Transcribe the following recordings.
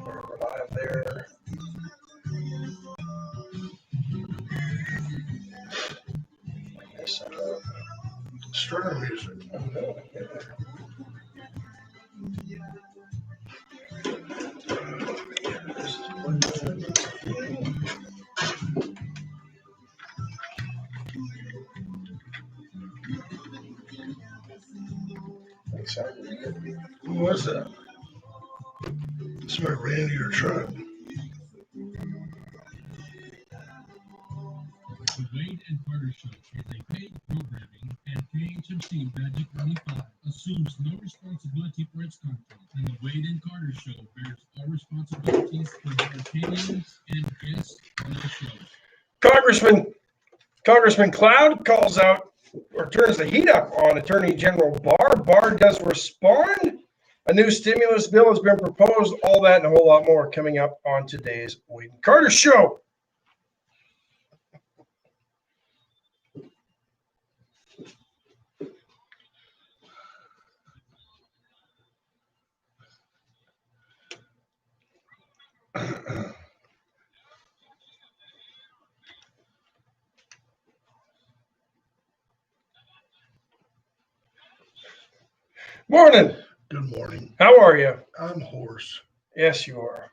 We're live there. Starter music. Who was that? Somebody ran into your truck. The Wade and Carter Show is a paid programming, and KHMC Magic 95 assumes no responsibility for its content, and the Wade and Carter Show bears all responsibilities for the opinions and guests on the show. Congressman Cloud calls out or turns the heat up on Attorney General Barr. Barr does respond. A new stimulus bill has been proposed. All that and a whole lot more coming up on today's Wade and Carter Show. Morning. Good morning. How are you? I'm hoarse. Yes, you are.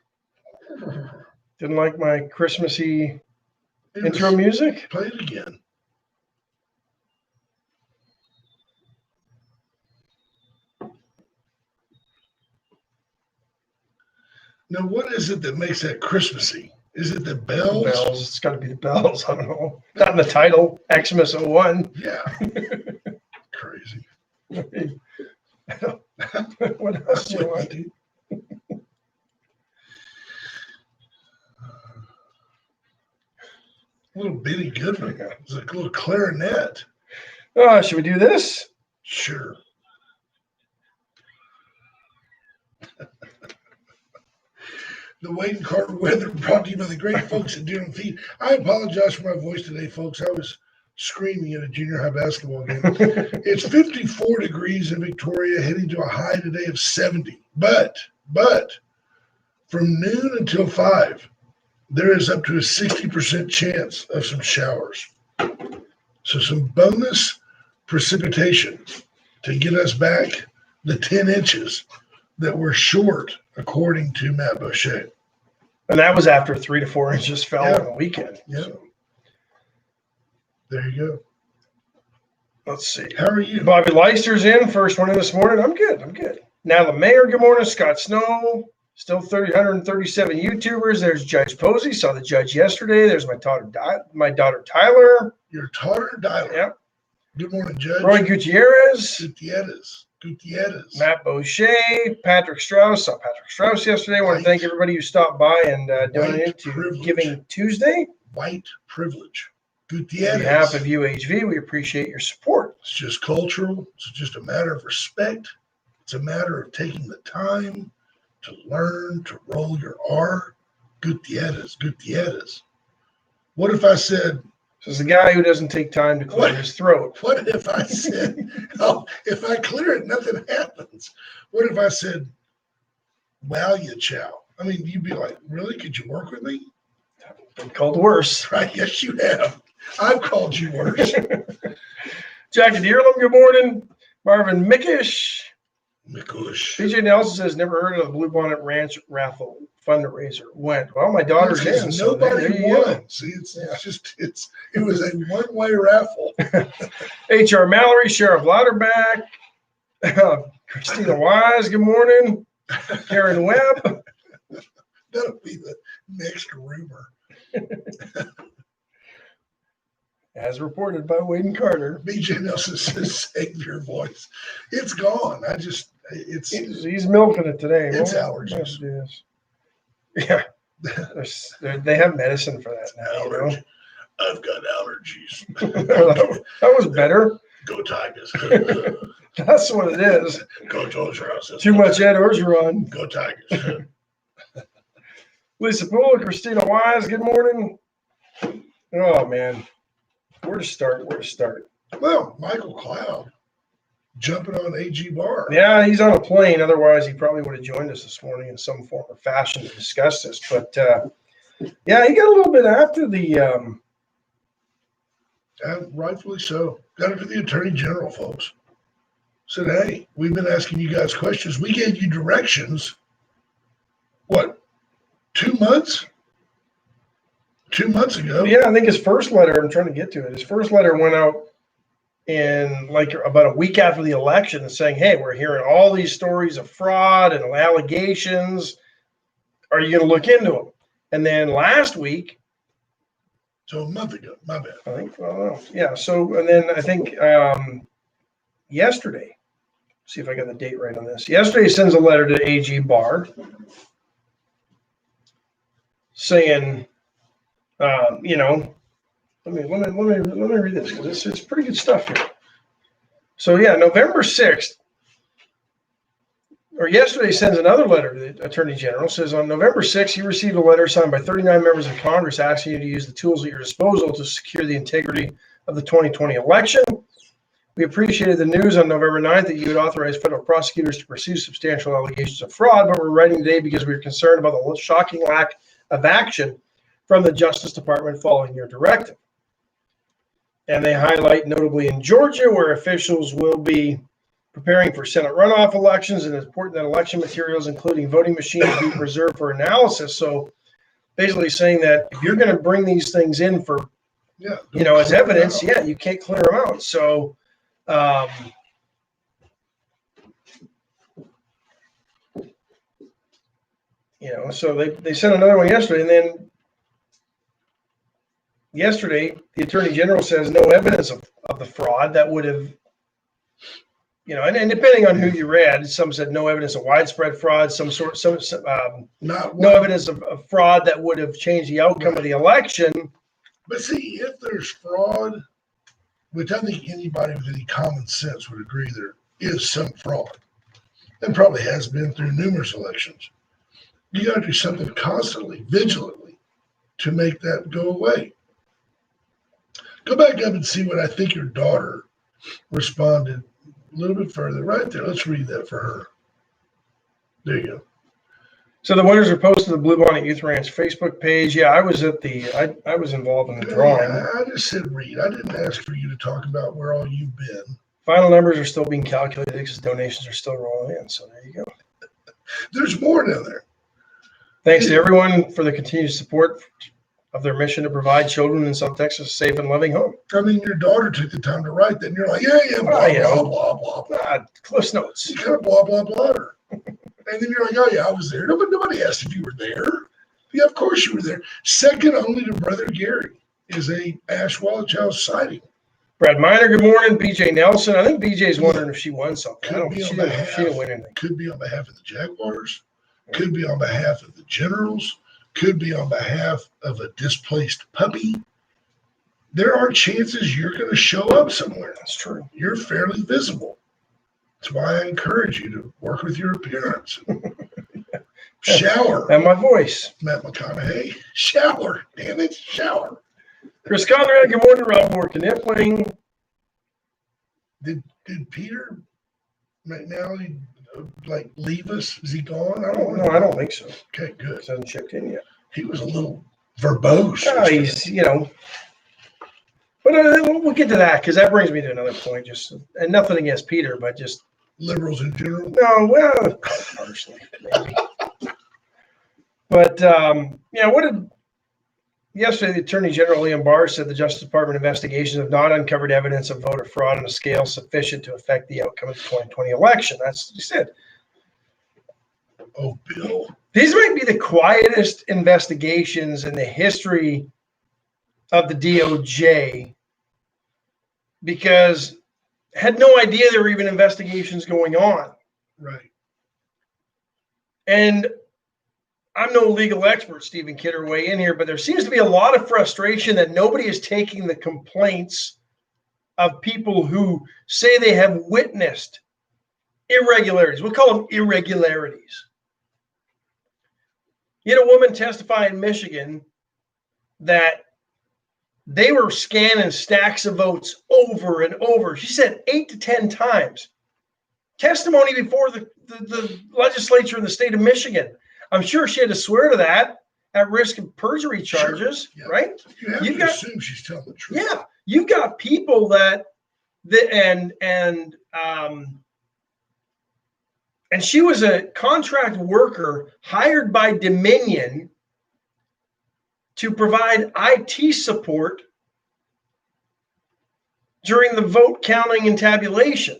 Didn't like my Christmassy intro music? Play it again. Now, what is it that makes that Christmassy? Is it the bells? The bells. It's got to be the bells. I don't know. Not in the title. Xmas 01. Yeah. Crazy. What else do you want? Little bitty Goodman. It's like a little clarinet. Should we do this? Sure. The Wade and Carter weather brought to you by the great folks at Deer and Feed. I apologize for my voice today, folks. I was screaming at a junior high basketball game. It's 54 degrees in Victoria, heading to a high today of 70. But from noon until 5, there is up to a 60% chance of some showers. So some bonus precipitation to get us back the 10 inches that we're short, according to Matt Boucher. And that was after 3 to 4 inches fell on the weekend. Yeah. So, there you go. let's see. How are you? Bobby Leister's in. First one in this morning. I'm good. Now the mayor, good morning. Scott Snow. Still 137 YouTubers. There's Judge Posey. Saw the judge yesterday. There's my daughter Tyler. Your daughter, Tyler. Yep. Good morning, Judge. Roy Gutierrez. Gutierrez. Matt Boucher. Patrick Strauss. Saw Patrick Strauss yesterday. I want to thank everybody who stopped by and donated to privilege. Giving Tuesday. White privilege. On Gutierrez. behalf of UHV, we appreciate your support. It's just cultural. It's just a matter of respect. It's a matter of taking the time to learn to roll your R. Gutierrez. What if I said, This is a guy who doesn't take time to clear his throat. what if I said, oh, if I clear it, nothing happens. What if I said, wow, you chow? I mean, you'd be like, really? Could you work with me? Been called worse. Right? Yes, you have. I've called you worse. Jackie Deerlum, good morning. Marvin Mickish. Mikush. PJ Nelson says, never heard of the Blue Bonnet Ranch raffle fundraiser. Went. Well, my daughter's in. So Nobody won. won. See, it was a one-way raffle. H.R. Mallory, Sheriff Lauterbach, Christina Wise, good morning. Karen Webb. That'll be the next rumor. As reported by Wade and Carter. BJ Nelson says, save your voice. It's gone. He's milking it today. It's Well, allergies. yes, it is. Yeah. They have medicine for that now. You know? I've got allergies. That was better. Go Tigers. That's what it is. Go Tigers. Too much Ed Orgeron. Go Tigers. Lisa Poole, Christina Wise, good morning. Oh, man. Where to start? Well, Michael Cloud jumping on AG Barr. Yeah, he's on a plane. Otherwise, he probably would have joined us this morning in some form or fashion to discuss this. But yeah, he got a little bit after the. Rightfully so. Got it to the Attorney General, folks. Said, hey, we've been asking you guys questions. We gave you directions. What, 2 months? 2 months ago? Yeah, I think his first letter, I'm trying to get to it. His first letter went out in like about a week after the election saying, hey, we're hearing all these stories of fraud and allegations. Are you going to look into them? And then last week, so a month ago, my bad. I think, yeah. So, and then I think yesterday, see if I got the date right on this. Yesterday, he sends a letter to AG Barr saying, you know, let me read this because it's pretty good stuff here. So yeah, November 6th, or yesterday, sends another letter to the Attorney General. Says on November 6th, he received a letter signed by 39 members of Congress asking you to use the tools at your disposal to secure the integrity of the 2020 election. We appreciated the news on November 9th that you had authorized federal prosecutors to pursue substantial allegations of fraud, but we're writing today because we are concerned about the shocking lack of action from the Justice Department following your directive. And they highlight notably in Georgia, where officials will be preparing for Senate runoff elections, and it's important that election materials, including voting machines, be preserved for analysis. So basically saying that if you're going to bring these things in for, as evidence, you can't clear them out. So, so they sent another one yesterday, and then yesterday, the Attorney General says no evidence of the fraud that would have, and depending on who you read, some said no evidence of widespread fraud, no evidence of fraud that would have changed the outcome of the election. But see, if there's fraud, which I think anybody with any common sense would agree there is some fraud, and probably has been through numerous elections, you got to do something constantly, vigilantly, to make that go away. Go back up and see what I think your daughter responded a little bit further. Right there. Let's read that for her. There you go. So the winners are posted to the Blue Bonnet Youth Ranch Facebook page. Yeah, I was at I was involved in the drawing. I just said read. I didn't ask for you to talk about where all you've been. Final numbers are still being calculated because donations are still rolling in. So there you go. There's more down there. Thanks to everyone for the continued support of their mission to provide children in South Texas a safe and loving home. I mean, your daughter took the time to write that, and you're like, blah, blah, blah. Cliff notes. You kind of blah, blah, blah her. And then you're like, oh, yeah, I was there. Nobody asked if you were there. Yeah, of course you were there. Second only to Brother Gary is a Ash Wallich House sighting. Brad Miner, good morning. BJ Nelson. I think BJ's wondering if she won something. She didn't win anything. Could be on behalf of the Jaguars. Could be on behalf of the Generals. Could be on behalf of a displaced puppy. There are chances you're going to show up somewhere. That's true. You're fairly visible. That's why I encourage you to work with your appearance. Shower. And my voice. Matt McConaughey. Shower. Damn it. Shower. Chris Conrad, good morning. Rob Moore Knippling. Did Peter McNally leave us? Is he gone? I don't know. No, I don't think so. Okay, good. He hasn't checked in yet. He was a little verbose. He's, but we'll get to that because that brings me to another point. And nothing against Peter, but just liberals in general. No, well, partially maybe. But what did yesterday? The Attorney General Liam Barr said the Justice Department investigations have not uncovered evidence of voter fraud on a scale sufficient to affect the outcome of the 2020 election. That's what he said. Oh, Bill. These might be the quietest investigations in the history of the DOJ because had no idea there were even investigations going on. Right. And I'm no legal expert, Stephen Kidder, weigh in here, but there seems to be a lot of frustration that nobody is taking the complaints of people who say they have witnessed irregularities. We'll call them irregularities. You had a woman testify in Michigan that they were scanning stacks of votes over and over. She said 8 to 10 times. testimony before the legislature in the state of Michigan. I'm sure she had to swear to that at risk of perjury charges, Yeah. right? You have You've to got- assume she's telling the truth. Yeah, you've got people and she was a contract worker hired by Dominion to provide IT support during the vote counting and tabulation.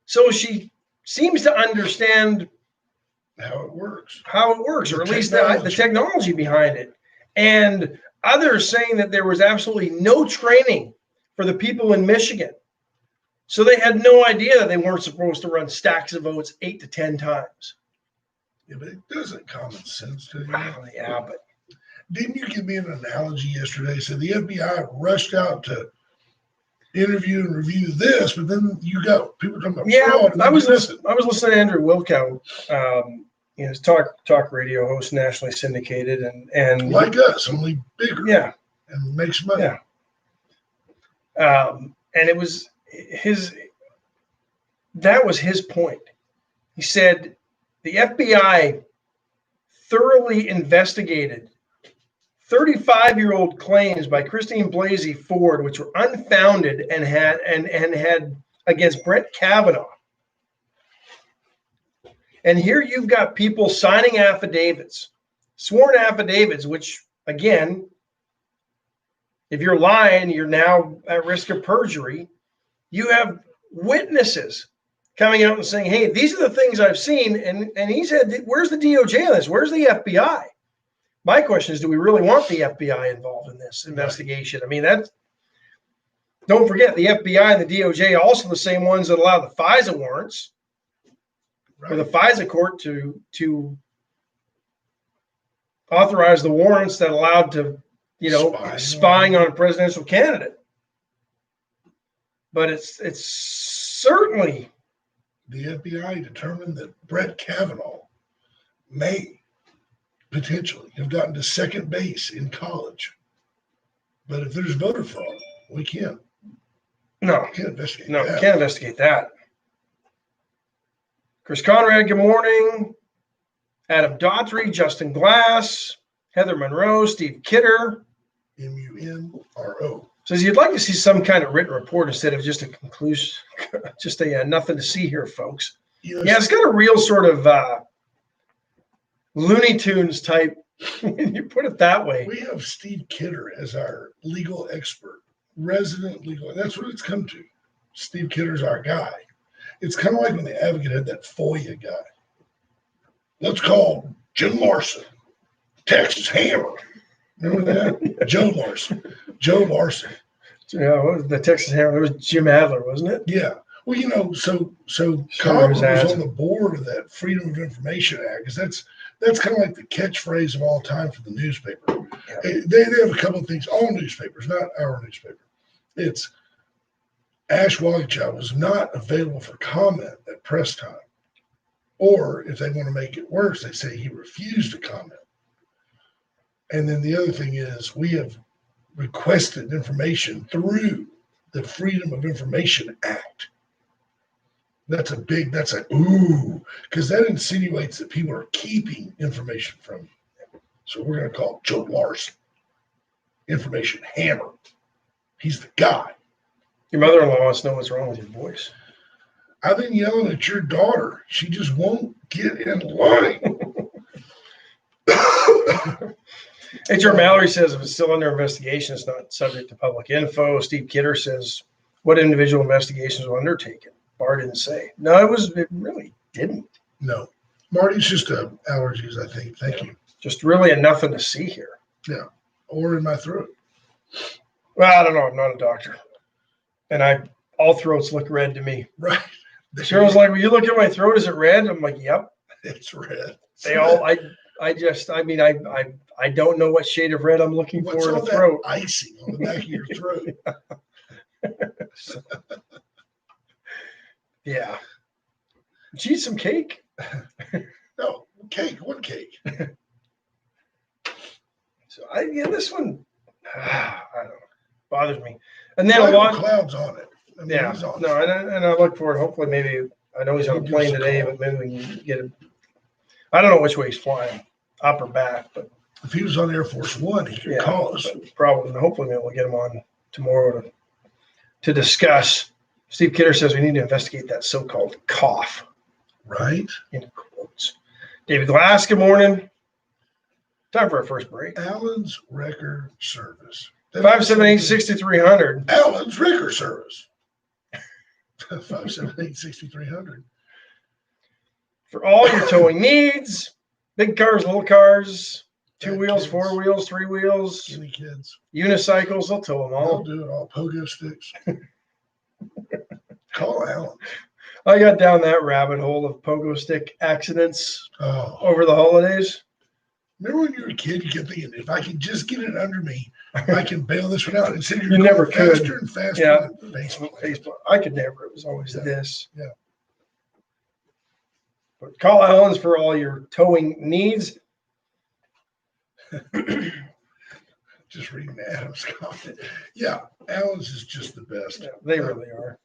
So she seems to understand How it works. or at least the technology behind it. And others saying that there was absolutely no training for the people in Michigan. So they had no idea that they weren't supposed to run stacks of votes 8 to 10 times. Yeah, but it doesn't common sense to you. Yeah, but Didn't you give me an analogy yesterday? Said the FBI rushed out to interview and review this, but then you got people talking about fraud. And I was listening. listening to Andrew Wilkow, his talk radio host, nationally syndicated, and Like us, only bigger. Yeah, and makes money. Yeah. And it was that was his point. He said the FBI thoroughly investigated 35-year-old claims by Christine Blasey Ford, which were unfounded and had against Brett Kavanaugh. And here you've got people signing affidavits, sworn affidavits, which, again, if you're lying, you're now at risk of perjury. You have witnesses coming out and saying, hey, these are the things I've seen. And he said, where's the DOJ on this? Where's the FBI? My question is, do we really want the FBI involved in this investigation? I mean, don't forget, the FBI and the DOJ are also the same ones that allow the FISA warrants for the FISA court to authorize the warrants that allowed to, spying on a presidential candidate. But it's certainly the FBI determined that Brett Kavanaugh may potentially have gotten to second base in college. But if there's voter fraud, we can't. No, can't investigate no, that. Can't investigate that. Chris Conrad, good morning. Adam Daughtry, Justin Glass, Heather Monroe, Steve Kidder. MUNRO. Says you'd like to see some kind of written report instead of just a conclusion, just a nothing to see here, folks. It's got a real sort of Looney Tunes type, when you put it that way. We have Steve Kidder as our legal expert, resident legal. That's what it's come to. Steve Kidder's our guy. It's kind of like when the Advocate had that FOIA guy. Let's call Jim Larson, Texas Hammer. Remember that? Joe Larson. Yeah, what was the Texas Hammer? It was Jim Adler, wasn't it? Yeah. Well, so Sure, Copper was on the board of that Freedom of Information Act, because that's kind of like the catchphrase of all time for the newspaper. Yeah. They have a couple of things. All newspapers, not our newspaper. It's Ash Wallichild was not available for comment at press time. Or if they want to make it worse, they say he refused to comment. And then the other thing is we have requested information through the Freedom of Information Act. That's ooh, because that insinuates that people are keeping information from you. So we're going to call Joe Larson, Information Hammer. He's the guy. Your mother-in-law wants to know what's wrong with your voice. I've been yelling at your daughter. She just won't get in line. HR Mallory says if it's still under investigation, it's not subject to public info. Steve Kidder says, what individual investigations were undertaken? Barr didn't say. No, it really didn't. No. Marty's just allergies, I think. Thank you. Just really nothing to see here. Yeah. Or in my throat. Well, I don't know. I'm not a doctor. And all throats look red to me. Right. Cheryl's like, well, you look at my throat, is it red? I'm like, yep. It's red. I don't know what shade of red I'm looking for in the throat. Icing on the back of your throat. Yeah. Did you eat some cake? No, cake. What cake? So this one, I don't know, bothers me. And then a lot of clouds on it. And I look for it. Hopefully, maybe I know he's on a plane today, but maybe we can get him. I don't know which way he's flying, up or back, but If he was on Air Force One, he could call us. Probably, hopefully, maybe we'll get him on tomorrow to discuss. Steve Kidder says we need to investigate that so-called cough. Right? In quotes. David Glass, good morning. Time for our first break. Alan's Wrecker Service. 578-6300. Alan's Wrecker Service. 578-6300. For all your towing needs, big cars, little cars, 2 Bad wheels, kids. 4 wheels, 3 wheels, Skinny kids. unicycles, they'll tow them They'll all. do it all. Pogo sticks. Call Alan. I got down that rabbit hole of pogo stick accidents Oh, over the holidays. remember when you were a kid, you kept thinking, if I can just get it under me, I can bail this one out. Instead, you're You going never could. faster and faster. Yeah. than Facebook. Facebook. I could never. It was always Yeah. this. Yeah. But call Allen's for all your towing needs. Just reading Adam's comment. Yeah, Alan's is just the best. Yeah, they really are.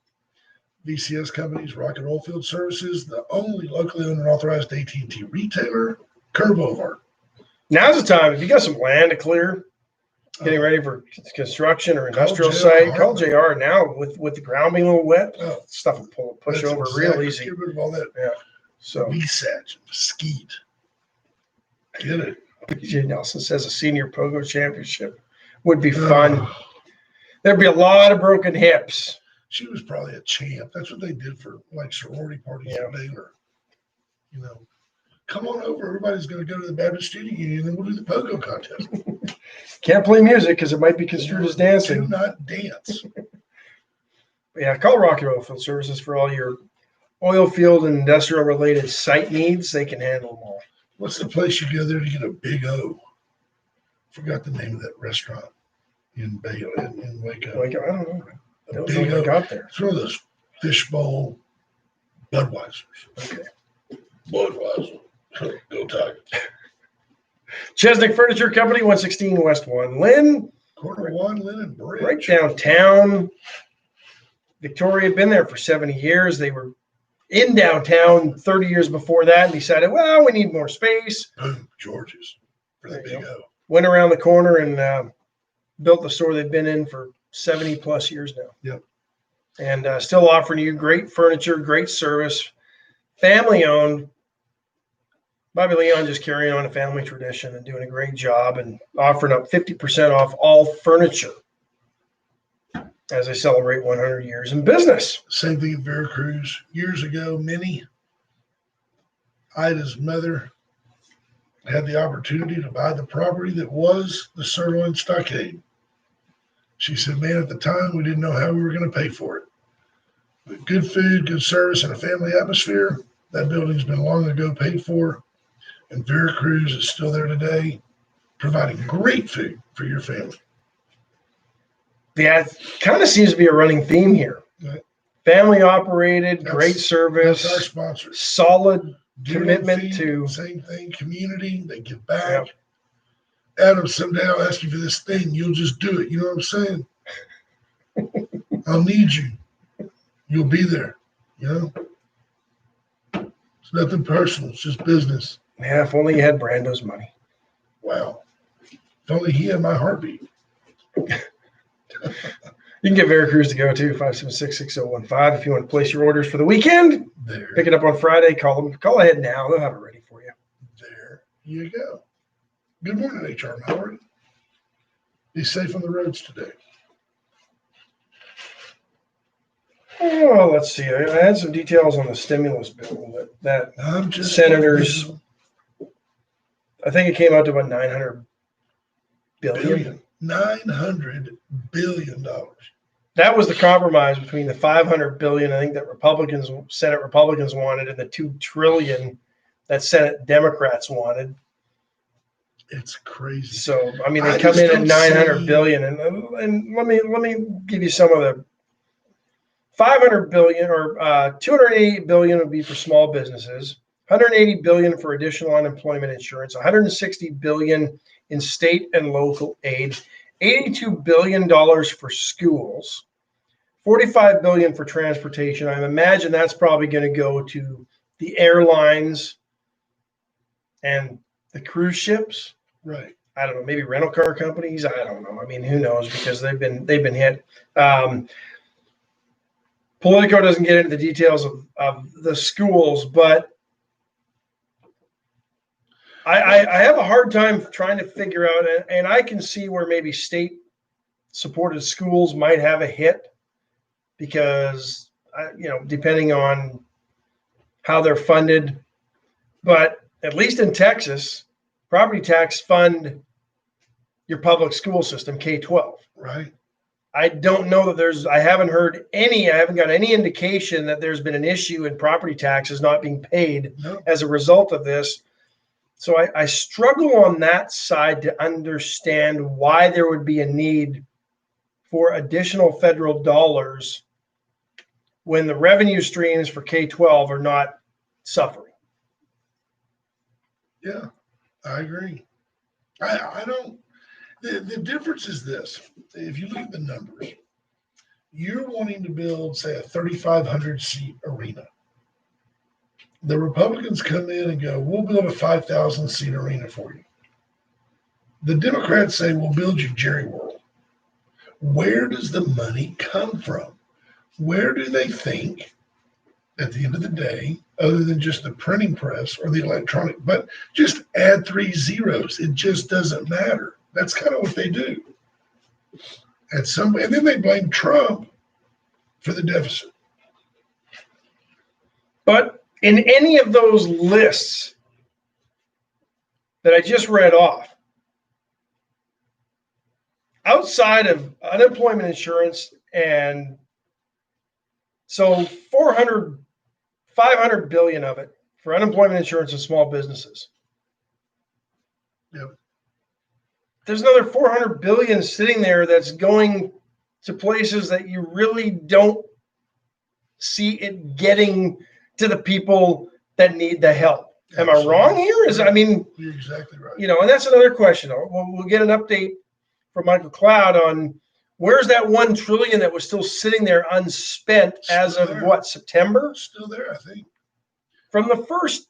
VCS Companies, Rocket Oilfield Services, the only locally owned and authorized AT&T retailer, Kerr Boulevard. Now's the time. If you got some land to clear, getting ready for construction or industrial JR site, call Hartman. JR now with the ground being a little wet. Oh, Stuff will push that's over exactly- real easy. Get rid of all that So mesage, mesquite. Get it? BJ Nelson says a senior pogo championship would be fun. Oh, There'd be a lot of broken hips. she was probably a champ. That's what they did for like sorority parties Yeah. at Baylor. You know, come on over. Everybody's going to go to the Baptist Student Union and we'll do the pogo contest. Can't play music because it might be construed as Do dancing. not dance. Yeah, call Rocky Oilfield Services for all your oil field and industrial related site needs. They can handle them all. What's the place you go there to get a Big O? Forgot the name of that restaurant in Baylor, in Waco. Like, I don't know. A That was Big when I O. got there. It's one of those fishbowl Budweisers. Okay. Budweiser. Go Tigers. Chesnick Furniture Company, 116 West 1 Lynn, Corner one, Lennon Bridge. right downtown. Victoria had been there for 70 years. They were in downtown 30 years before that and decided, well, we need more space. Boom, George's for the There you Big O. Went around the corner and built the store they've been in for 70 plus years now. Yep. And still offering you great furniture, great service, family owned. Bobby Leon just carrying on a family tradition and doing a great job and offering up 50% off all furniture as they celebrate 100 years in business. Same thing at Veracruz. Years ago, Minnie, Ida's mother, had the opportunity to buy the property that was the Sirloin Stockade. She said, man, at the time, we didn't know how we were going to pay for it. But good food, good service, and a family atmosphere, that building's been long ago paid for. And Veracruz is still there today, providing great food for your family. Yeah, it kind of seems to be a running theme here. Right. Family operated, That's- great service, That's our sponsors. solid Deer commitment feed, to- same thing, community, they give back. Adam, someday I'll ask you for this thing. You'll just do it. You know what I'm saying? I'll need you. You'll be there. You know? It's nothing personal. It's just business. Yeah, if only you had Brando's money. Wow. If only he had my heartbeat. You can get Veracruz to go too, 576-6015 if you want to place your orders for the weekend. There. Pick it up on Friday. Call them. Call ahead now. They'll have it ready for you. There you go. Good morning, HR Mallory. Be safe on the roads today. Oh, let's see. I had some details on the stimulus bill that I'm just Senators- I think it came out to about $900 billion. $900 billion. That was the compromise between the $500 billion I think that Senate Republicans wanted and the $2 trillion that Senate Democrats wanted. It's crazy. So I mean, I they come just in at don't 900 see- billion, and let me give you some of the 500 billion or 280 billion would be for small businesses, 180 billion for additional unemployment insurance, 160 billion in state and local aid, $82 billion for schools, $45 billion for transportation. I imagine that's probably going to go to the airlines and the cruise ships. Right. I don't know, maybe rental car companies. I don't know. I mean, who knows? Because they've been hit. Politico doesn't get into the details of the schools, but I have a hard time trying to figure out, and I can see where maybe state-supported schools might have a hit because, depending on how they're funded. But at least in Texas, property tax fund your public school system, K-12. Right. I don't know that I haven't got any indication that there's been an issue in property taxes not being paid as a result of this. So I struggle on that side to understand why there would be a need for additional federal dollars when the revenue streams for K-12 are not suffering. Yeah, I agree. I don't. The difference is this. If you look at the numbers, you're wanting to build, say, a 3,500 seat arena. The Republicans come in and go, we'll build a 5,000 seat arena for you. The Democrats say, we'll build you Jerry World. Where does the money come from? Where do they think, at the end of the day, other than just the printing press or the electronic, but just add 3 zeros. It just doesn't matter. That's kind of what they do. And then they blame Trump for the deficit. But in any of those lists that I just read off, outside of unemployment insurance, and so 500 billion of it for unemployment insurance and small businesses. Yep. There's another 400 billion sitting there that's going to places that you really don't see it getting to the people that need the help. Am I wrong here? You're exactly right. And that's another question. We'll get an update from Michael Cloud on where's that 1 trillion that was still sitting there unspent as of what, September? Still there, I think. From the first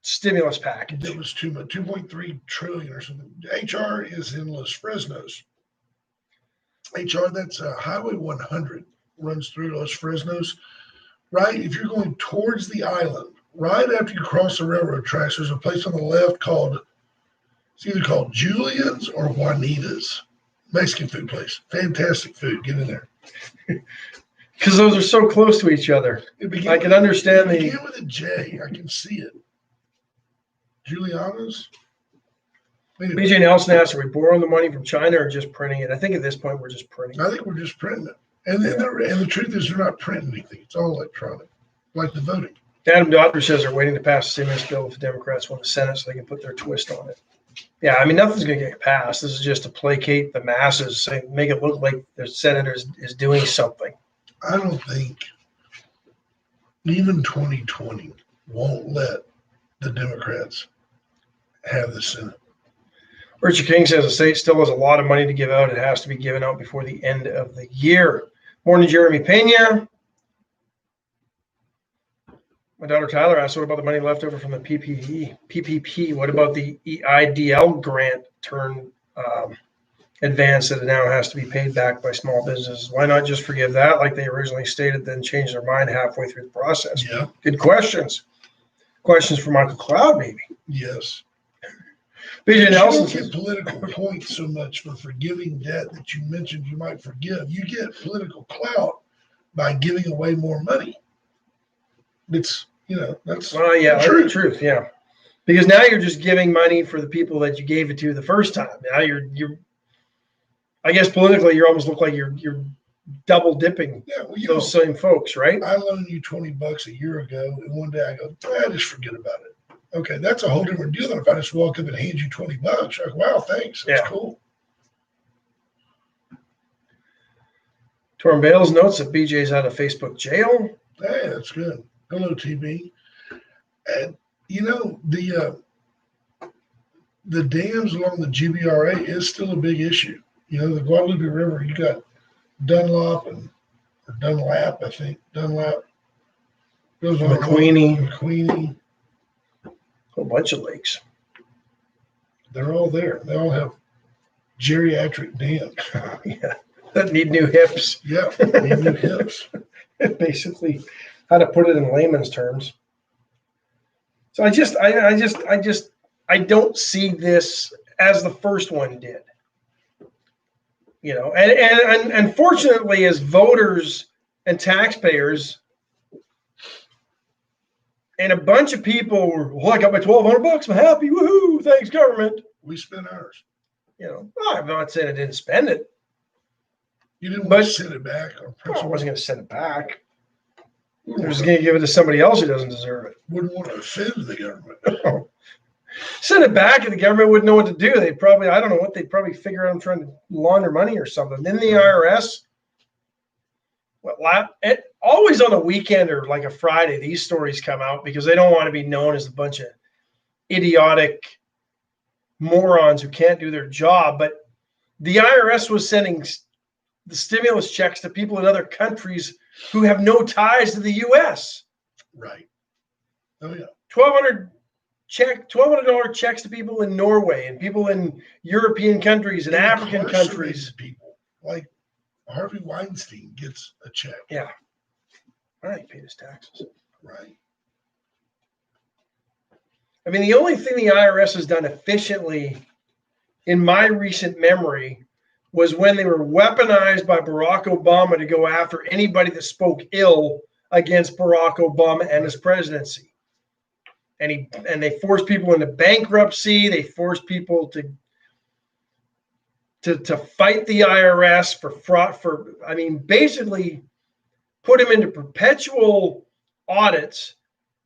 stimulus package. It was too much, 2.3 trillion or something. HR is in Los Fresnos. HR, that's Highway 100, runs through Los Fresnos. Right, if you're going towards the island, right after you cross the railroad tracks, there's a place on the left it's either called Julian's or Juanita's. Mexican food place. Fantastic food. Get in there. Because those are so close to each other. I can understand it began with a J. I can see it. Juliana's? Anyway, BJ Nelson asked, are we borrowing the money from China or just printing it? I think at this point we're just printing it. I think we're just printing it. And the truth is they're not printing anything. It's all electronic, like the voting. Adam Dotter says they're waiting to pass the stimulus bill if the Democrats want the Senate so they can put their twist on it. Yeah, nothing's going to get passed. This is just to placate the masses, make it look like the Senate is doing something. I don't think even 2020 won't let the Democrats have the Senate. Richard King says the state still has a lot of money to give out. It has to be given out before the end of the year. Morning, Jeremy Pena. My daughter Tyler asked, what about the money left over from the PPP? What about the EIDL grant advance that now has to be paid back by small businesses? Why not just forgive that like they originally stated, then change their mind halfway through the process? Yeah. Good questions. Questions for Michael Cloud, maybe. Yes. BJ Nelson You don't get political points so much for forgiving debt that you mentioned you might forgive. You get political clout by giving away more money. That's the truth. Yeah. Because now you're just giving money for the people that you gave it to the first time. Now you're I guess politically you almost look like you're double dipping those same folks, right? I loaned you $20 a year ago, and one day I go, just forget about it. Okay, that's a whole different deal than if I just walk up and hand you $20. You're like, wow, thanks. That's cool. Torm Bales notes that BJ's out of Facebook jail. Hey, that's good. Hello, TB. And the dams along the GBRA is still a big issue. You know, the Guadalupe River, you got Dunlop or Dunlap, I think. Dunlap. Goes on McQueenie. McQueenie. A whole bunch of lakes. They're all there. They all have geriatric dams. Yeah, that need new hips. Yeah, they need new hips. Basically, how to put it in layman's terms. So I don't see this as the first one did. You know, and unfortunately, as voters and taxpayers, and a bunch of people were, well, I got my $1,200. I'm happy. Woohoo! Thanks, government. We spent ours. You know, well, I'm not saying I didn't spend it. You didn't want to send it back. I wasn't going to send it back. I was going to give it to somebody else who doesn't deserve it. Wouldn't want to offend the government. Send it back, and the government wouldn't know what to do. They'd probably, I don't know what, they'd probably figure out I'm trying to launder money or something. Then the IRS, always on a weekend or like a Friday, these stories come out because they don't want to be known as a bunch of idiotic morons who can't do their job. But the IRS was sending the stimulus checks to people in other countries who have no ties to the U.S. Right. Oh, yeah. $1,200 checks to people in Norway and people in European countries and African countries. People like Harvey Weinstein gets a check. Yeah. All right, paid his taxes. Right. I mean, the only thing the IRS has done efficiently in my recent memory was when they were weaponized by Barack Obama to go after anybody that spoke ill against Barack Obama and his presidency. And they forced people into bankruptcy. They forced people to fight the IRS for fraud. Basically put him into perpetual audits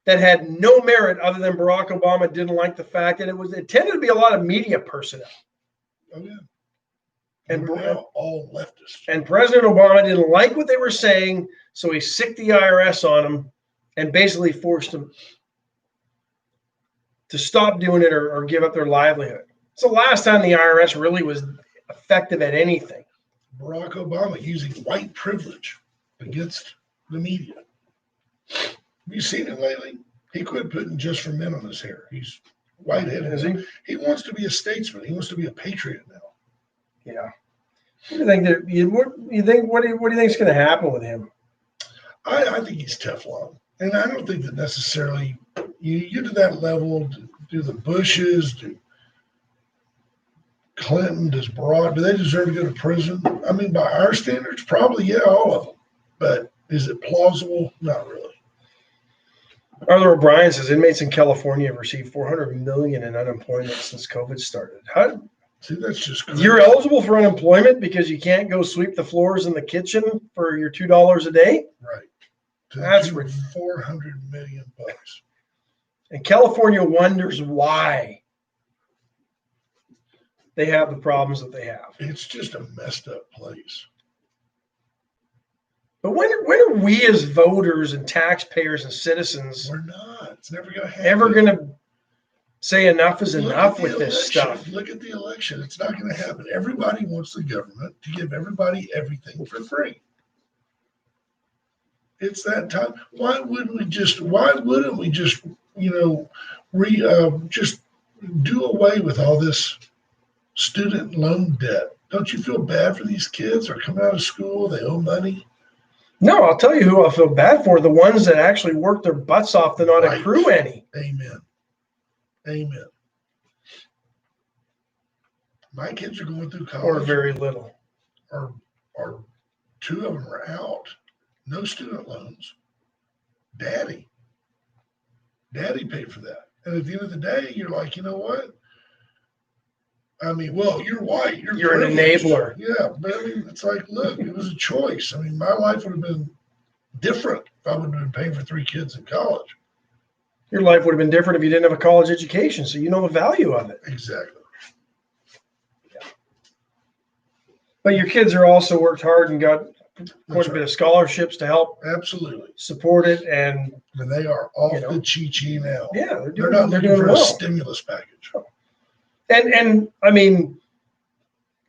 that had no merit other than Barack Obama didn't like the fact that it tended to be a lot of media personnel. Oh, yeah. And all leftists. And President Obama didn't like what they were saying, so he sicked the IRS on them and basically forced them to stop doing it or give up their livelihood. It's the last time the IRS really was effective at anything. Barack Obama using white privilege against the media. Have you seen him lately? He quit putting Just for Men on his hair. He's white-headed. Is he? He wants to be a statesman. He wants to be a patriot now. Yeah. What do you think? What do you think is going to happen with him? I think he's Teflon, and I don't think that necessarily you get to that level. Do the Bushes, do Clinton, does Barack? Do they deserve to go to prison? I mean, by our standards, probably yeah, all of them. But is it plausible? Not really. Arthur O'Brien says inmates in California have received $400 million in unemployment since COVID started. See, that's just crazy. You're eligible for unemployment because you can't go sweep the floors in the kitchen for your $2 a day? Right. That's $400 million. And California wonders why they have the problems that they have. It's just a messed up place. But when are we as voters and taxpayers and citizens We're not. It's never going to happen. ever going to say enough is enough with this stuff? Look at the election. It's not going to happen. Everybody wants the government to give everybody everything for free. It's that time. Why wouldn't we just just do away with all this student loan debt? Don't you feel bad for these kids? They're coming out of school. They owe money. No, I'll tell you who I feel bad for, the ones that actually work their butts off to not accrue any. Amen. Amen. My kids are going through college. Or very little. Or two of them are out. No student loans. Daddy paid for that. And at the end of the day, you're like, you know what? I mean, well, you're white. You're an enabler. Yeah, but I mean, it's like, look, it was a choice. I mean, my life would have been different if I would have been paying for 3 kids in college. Your life would have been different if you didn't have a college education, so you know the value of it. Exactly. Yeah. But your kids are also worked hard and got quite a bit of scholarships to help absolutely support it, and they are off the chi now. Yeah, they're doing well. A stimulus package. And I mean,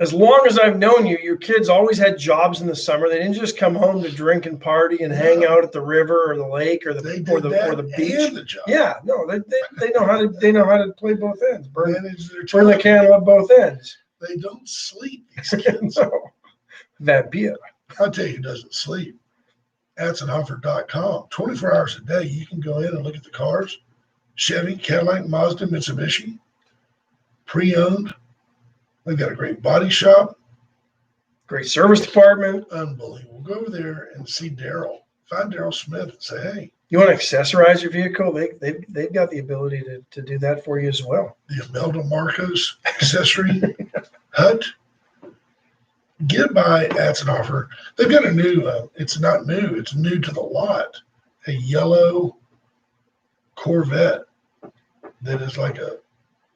as long as I've known you, your kids always had jobs in the summer. They didn't just come home to drink and party and hang out at the river or the lake or the beach. And the job. Yeah, no, they know how to play both ends. Burn Manage their the time. candle at both ends. They don't sleep, these kids. No, that be it. I'll tell you who doesn't sleep. Atzenhofer.com. 24 hours a day, you can go in and look at the cars. Chevy, Cadillac, Mazda, Mitsubishi, pre-owned. They've got a great body shop. Great service department. Unbelievable. Go over there and see Daryl. Find Daryl Smith and say, hey. You want to accessorize your vehicle? They've got the ability to do that for you as well. The Imelda Marcos accessory hut. Get by Atzenhofer. They've got a new, it's not new, it's new to the lot, a yellow Corvette that is like a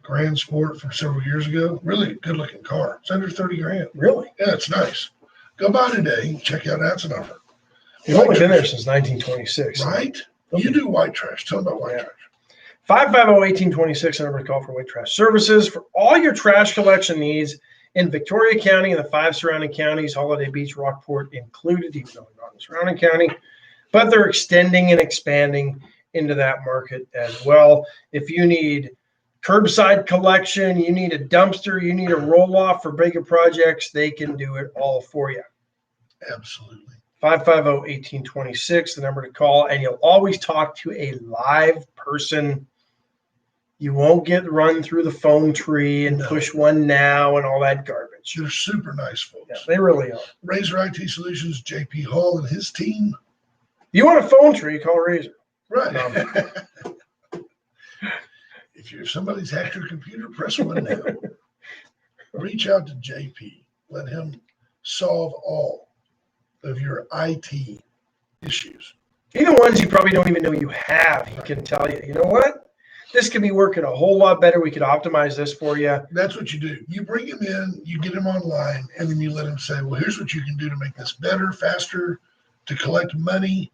Grand Sport from several years ago. Really good looking car. It's under 30 grand. Really? Yeah, it's nice. Go by today and check out Atzenhofer. You've only been there since 1926. Right? You do white trash. Tell them about white trash. 550-1826, number to call for white trash services for all your trash collection needs in Victoria County and the 5 surrounding counties, Holiday Beach, Rockport included, even though they're not in the surrounding county, but they're extending and expanding into that market as well. If you need curbside collection, you need a dumpster, you need a roll-off for bigger projects, they can do it all for you. Absolutely. 550-1826, the number to call, and you'll always talk to a live person. You won't get run through the phone tree and push one now and all that garbage. They're super nice folks. Yeah, they really are. Razor IT Solutions, JP Hall and his team. You want a phone tree, call Razor. Right. If somebody's hacked your computer, press one now. Reach out to JP. Let him solve all of your IT issues. Even ones you probably don't even know you have. He can tell you, you know what? This could be working a whole lot better. We could optimize this for you. That's what you do. You bring him in, you get him online, and then you let him say, well, here's what you can do to make this better, faster, to collect money,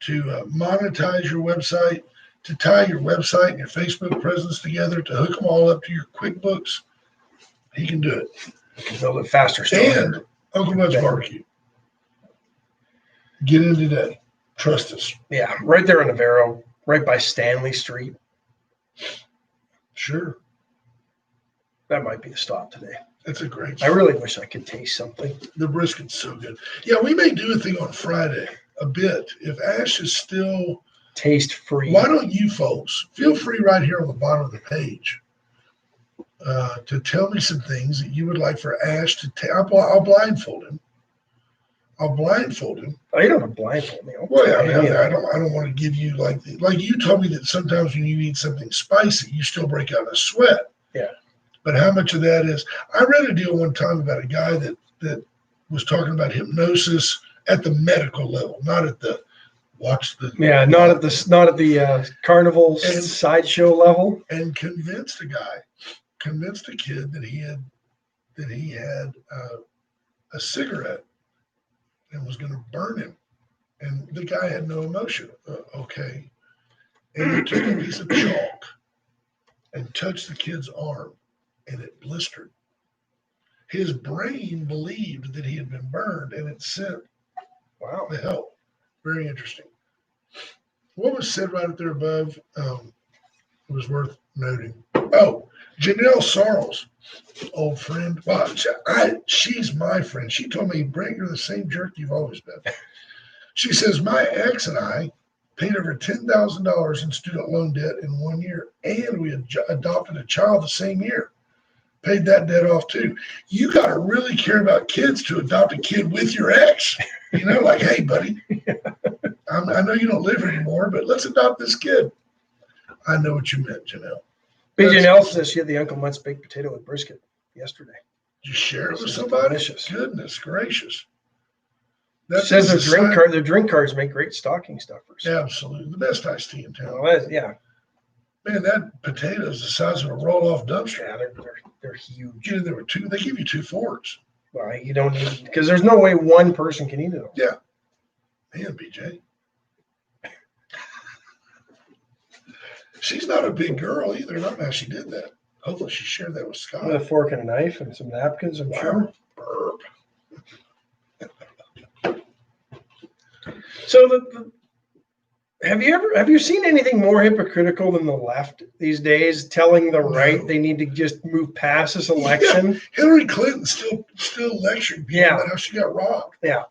to monetize your website, to tie your website and your Facebook presence together, to hook them all up to your QuickBooks. He can do it. We can build it faster. And Uncle Bud's Barbecue. Get in today. Trust us. Yeah, right there in Navarro, right by Stanley Street. Sure. That might be the stop today. That's a great I really wish I could taste something. The brisket's so good. Yeah, we may do a thing on Friday a bit. If Ash is still taste free, why don't you folks feel free right here on the bottom of the page to tell me some things that you would like for Ash to take. I'll blindfold him. Oh, you don't have to blindfold me. Well, yeah, I don't want to give you like you told me that sometimes when you eat something spicy, you still break out in a sweat. Yeah. But how much of that is? I read a deal one time about a guy that was talking about hypnosis at the medical level, not at the not at the carnival sideshow level, and convinced a kid that he had a cigarette and was going to burn him, and the guy had no emotion. Okay, and he took a piece of chalk and touched the kid's arm, and it blistered. His brain believed that he had been burned, and it sent the help. Very interesting. What was said right up there above was worth noting. Oh, Janelle Sarles, old friend. Well, she's my friend. She told me, Brent, you're the same jerk you've always been. She says, my ex and I paid over $10,000 in student loan debt in 1 year, and we adopted a child the same year. Paid that debt off too. You got to really care about kids to adopt a kid with your ex. You know, like, hey, buddy, I know you don't live here anymore, but let's adopt this kid. I know what you meant, Janelle. Janelle says she had the Uncle Mutt's baked potato with brisket yesterday. Did you share it with somebody? Delicious. Goodness gracious. That says their drink cards make great stocking stuffers. Absolutely. The best iced tea in town. Well, yeah. Man, that potato is the size of a roll-off dumpster. Yeah, they're huge. You know, there were two. They give you 2 forks. Well, you don't need, because there's no way one person can eat it all. Yeah. Man, BJ. She's not a big girl either. I don't know how she did that. Hopefully she shared that with Scott. With a fork and a knife and some napkins, I'm sure. Burp. So have you seen anything more hypocritical than the left these days, telling the right they need to just move past this election? Yeah. Hillary Clinton still lecturing people about how she got robbed. Yeah.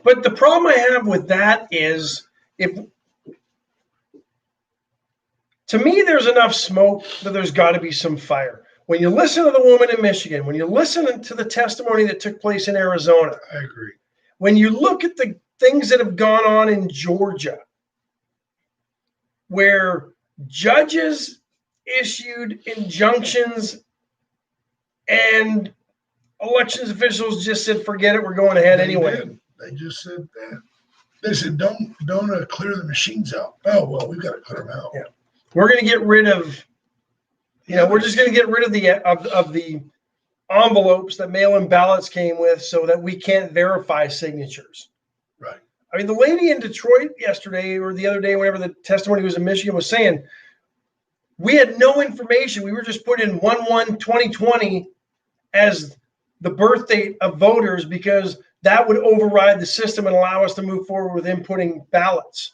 But the problem I have with that is, to me, there's enough smoke that there's got to be some fire. When you listen to the woman in Michigan, when you listen to the testimony that took place in Arizona, I agree. When you look at the things that have gone on in Georgia, where judges issued injunctions and elections officials just said, forget it, we're going ahead anyway. They just said that. They said, don't clear the machines out. Oh, well, we've got to clear them out. Yeah. We're going to get rid of, we're just going to get rid of the envelopes that mail-in ballots came with so that we can't verify signatures. Right. I mean, the lady in Detroit yesterday or the other day, whenever the testimony was in Michigan, was saying, we had no information. We were just put in 1/1/2020 as the birth date of voters because that would override the system and allow us to move forward with inputting ballots.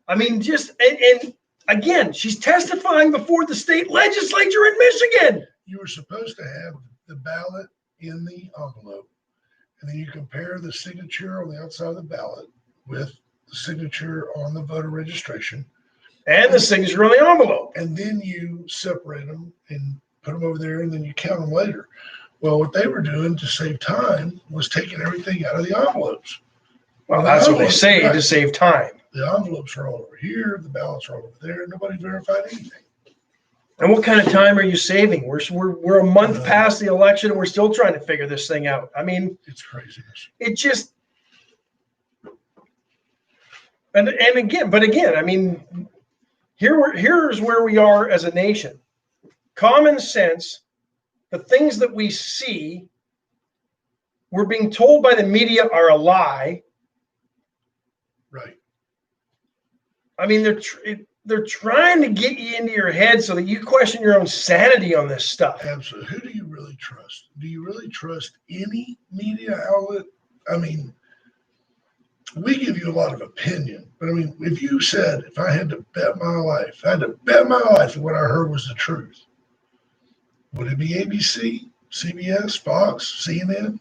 I mean, and again, she's testifying before the state legislature in Michigan. You were supposed to have the ballot in the envelope, and then you compare the signature on the outside of the ballot with the signature on the voter registration. And the signature on the envelope. And then you separate them and put them over there, and then you count them later. Well, what they were doing to save time was taking everything out of the envelopes. Well, that's what they say, right, to save time. The envelopes are all over here. The ballots are all over there. Nobody verified anything. And what kind of time are you saving? We're a month past the election, and we're still trying to figure this thing out. I mean, it's craziness. It just, and again, I mean, here's where we are as a nation. Common sense, the things that we see, we're being told by the media are a lie. Right. I mean, they're trying to get you into your head so that you question your own sanity on this stuff. Absolutely. Who do you really trust? Do you really trust any media outlet? I mean, we give you a lot of opinion, but I mean, if you said, if I had to bet my life, that what I heard was the truth, would it be ABC, CBS, Fox, CNN,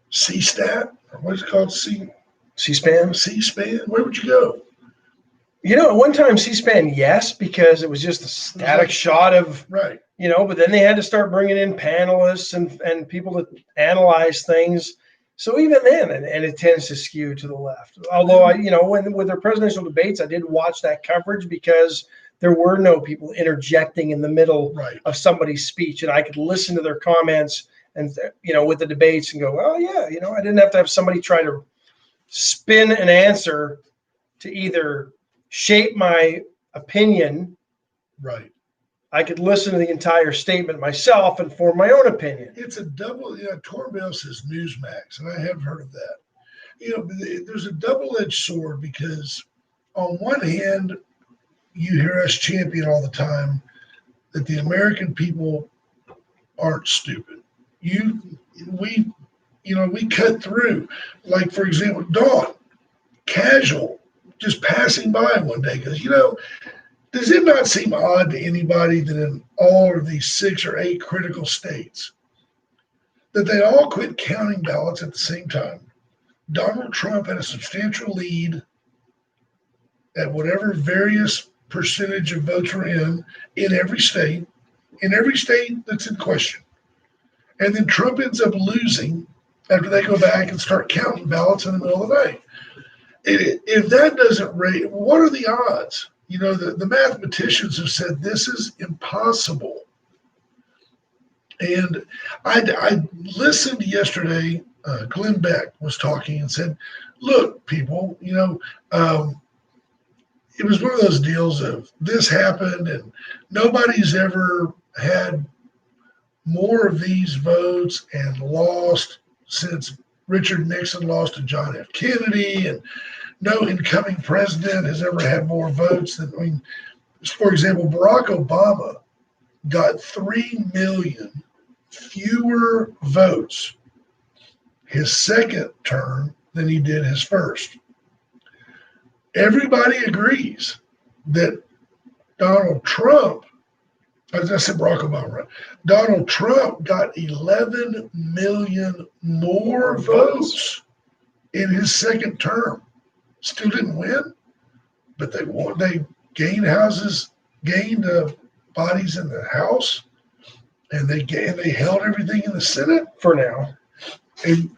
C-Stat, or what is it called? C-SPAN? C-SPAN? Where would you go? At one time, C-SPAN, yes, because it was just a static shot of, right. But then they had to start bringing in panelists and people to analyze things. So even then, and it tends to skew to the left. Although, with their presidential debates, I did watch that coverage because there were no people interjecting in the middle of somebody's speech. And I could listen to their comments and, with the debates and go, well, yeah, I didn't have to have somebody try to spin an answer to either shape my opinion. Right. I could listen to the entire statement myself and form my own opinion. It's a double, Torbell says Newsmax, and I have heard of that. There's a double-edged sword because on one hand, you hear us champion all the time that the American people aren't stupid. We cut through. Like, for example, Dawn, casual, just passing by one day because, does it not seem odd to anybody that in all of these 6 or 8 critical states that they all quit counting ballots at the same time? Donald Trump had a substantial lead at whatever various percentage of votes were in every state that's in question. And then Trump ends up losing after they go back and start counting ballots in the middle of the night. If that doesn't rate, what are the odds? The mathematicians have said this is impossible. And I listened yesterday, Glenn Beck was talking and said, look, people, it was one of those deals of this happened and nobody's ever had more of these votes and lost since Richard Nixon lost to John F. Kennedy, and no incoming president has ever had more votes than, For example, Barack Obama got 3 million fewer votes his second term than he did his first. Everybody agrees that Donald Trump, as I said, Barack Obama, right? Donald Trump got 11 million more votes in his second term. Still didn't win, but they gained bodies in the House, and they held everything in the Senate for now. And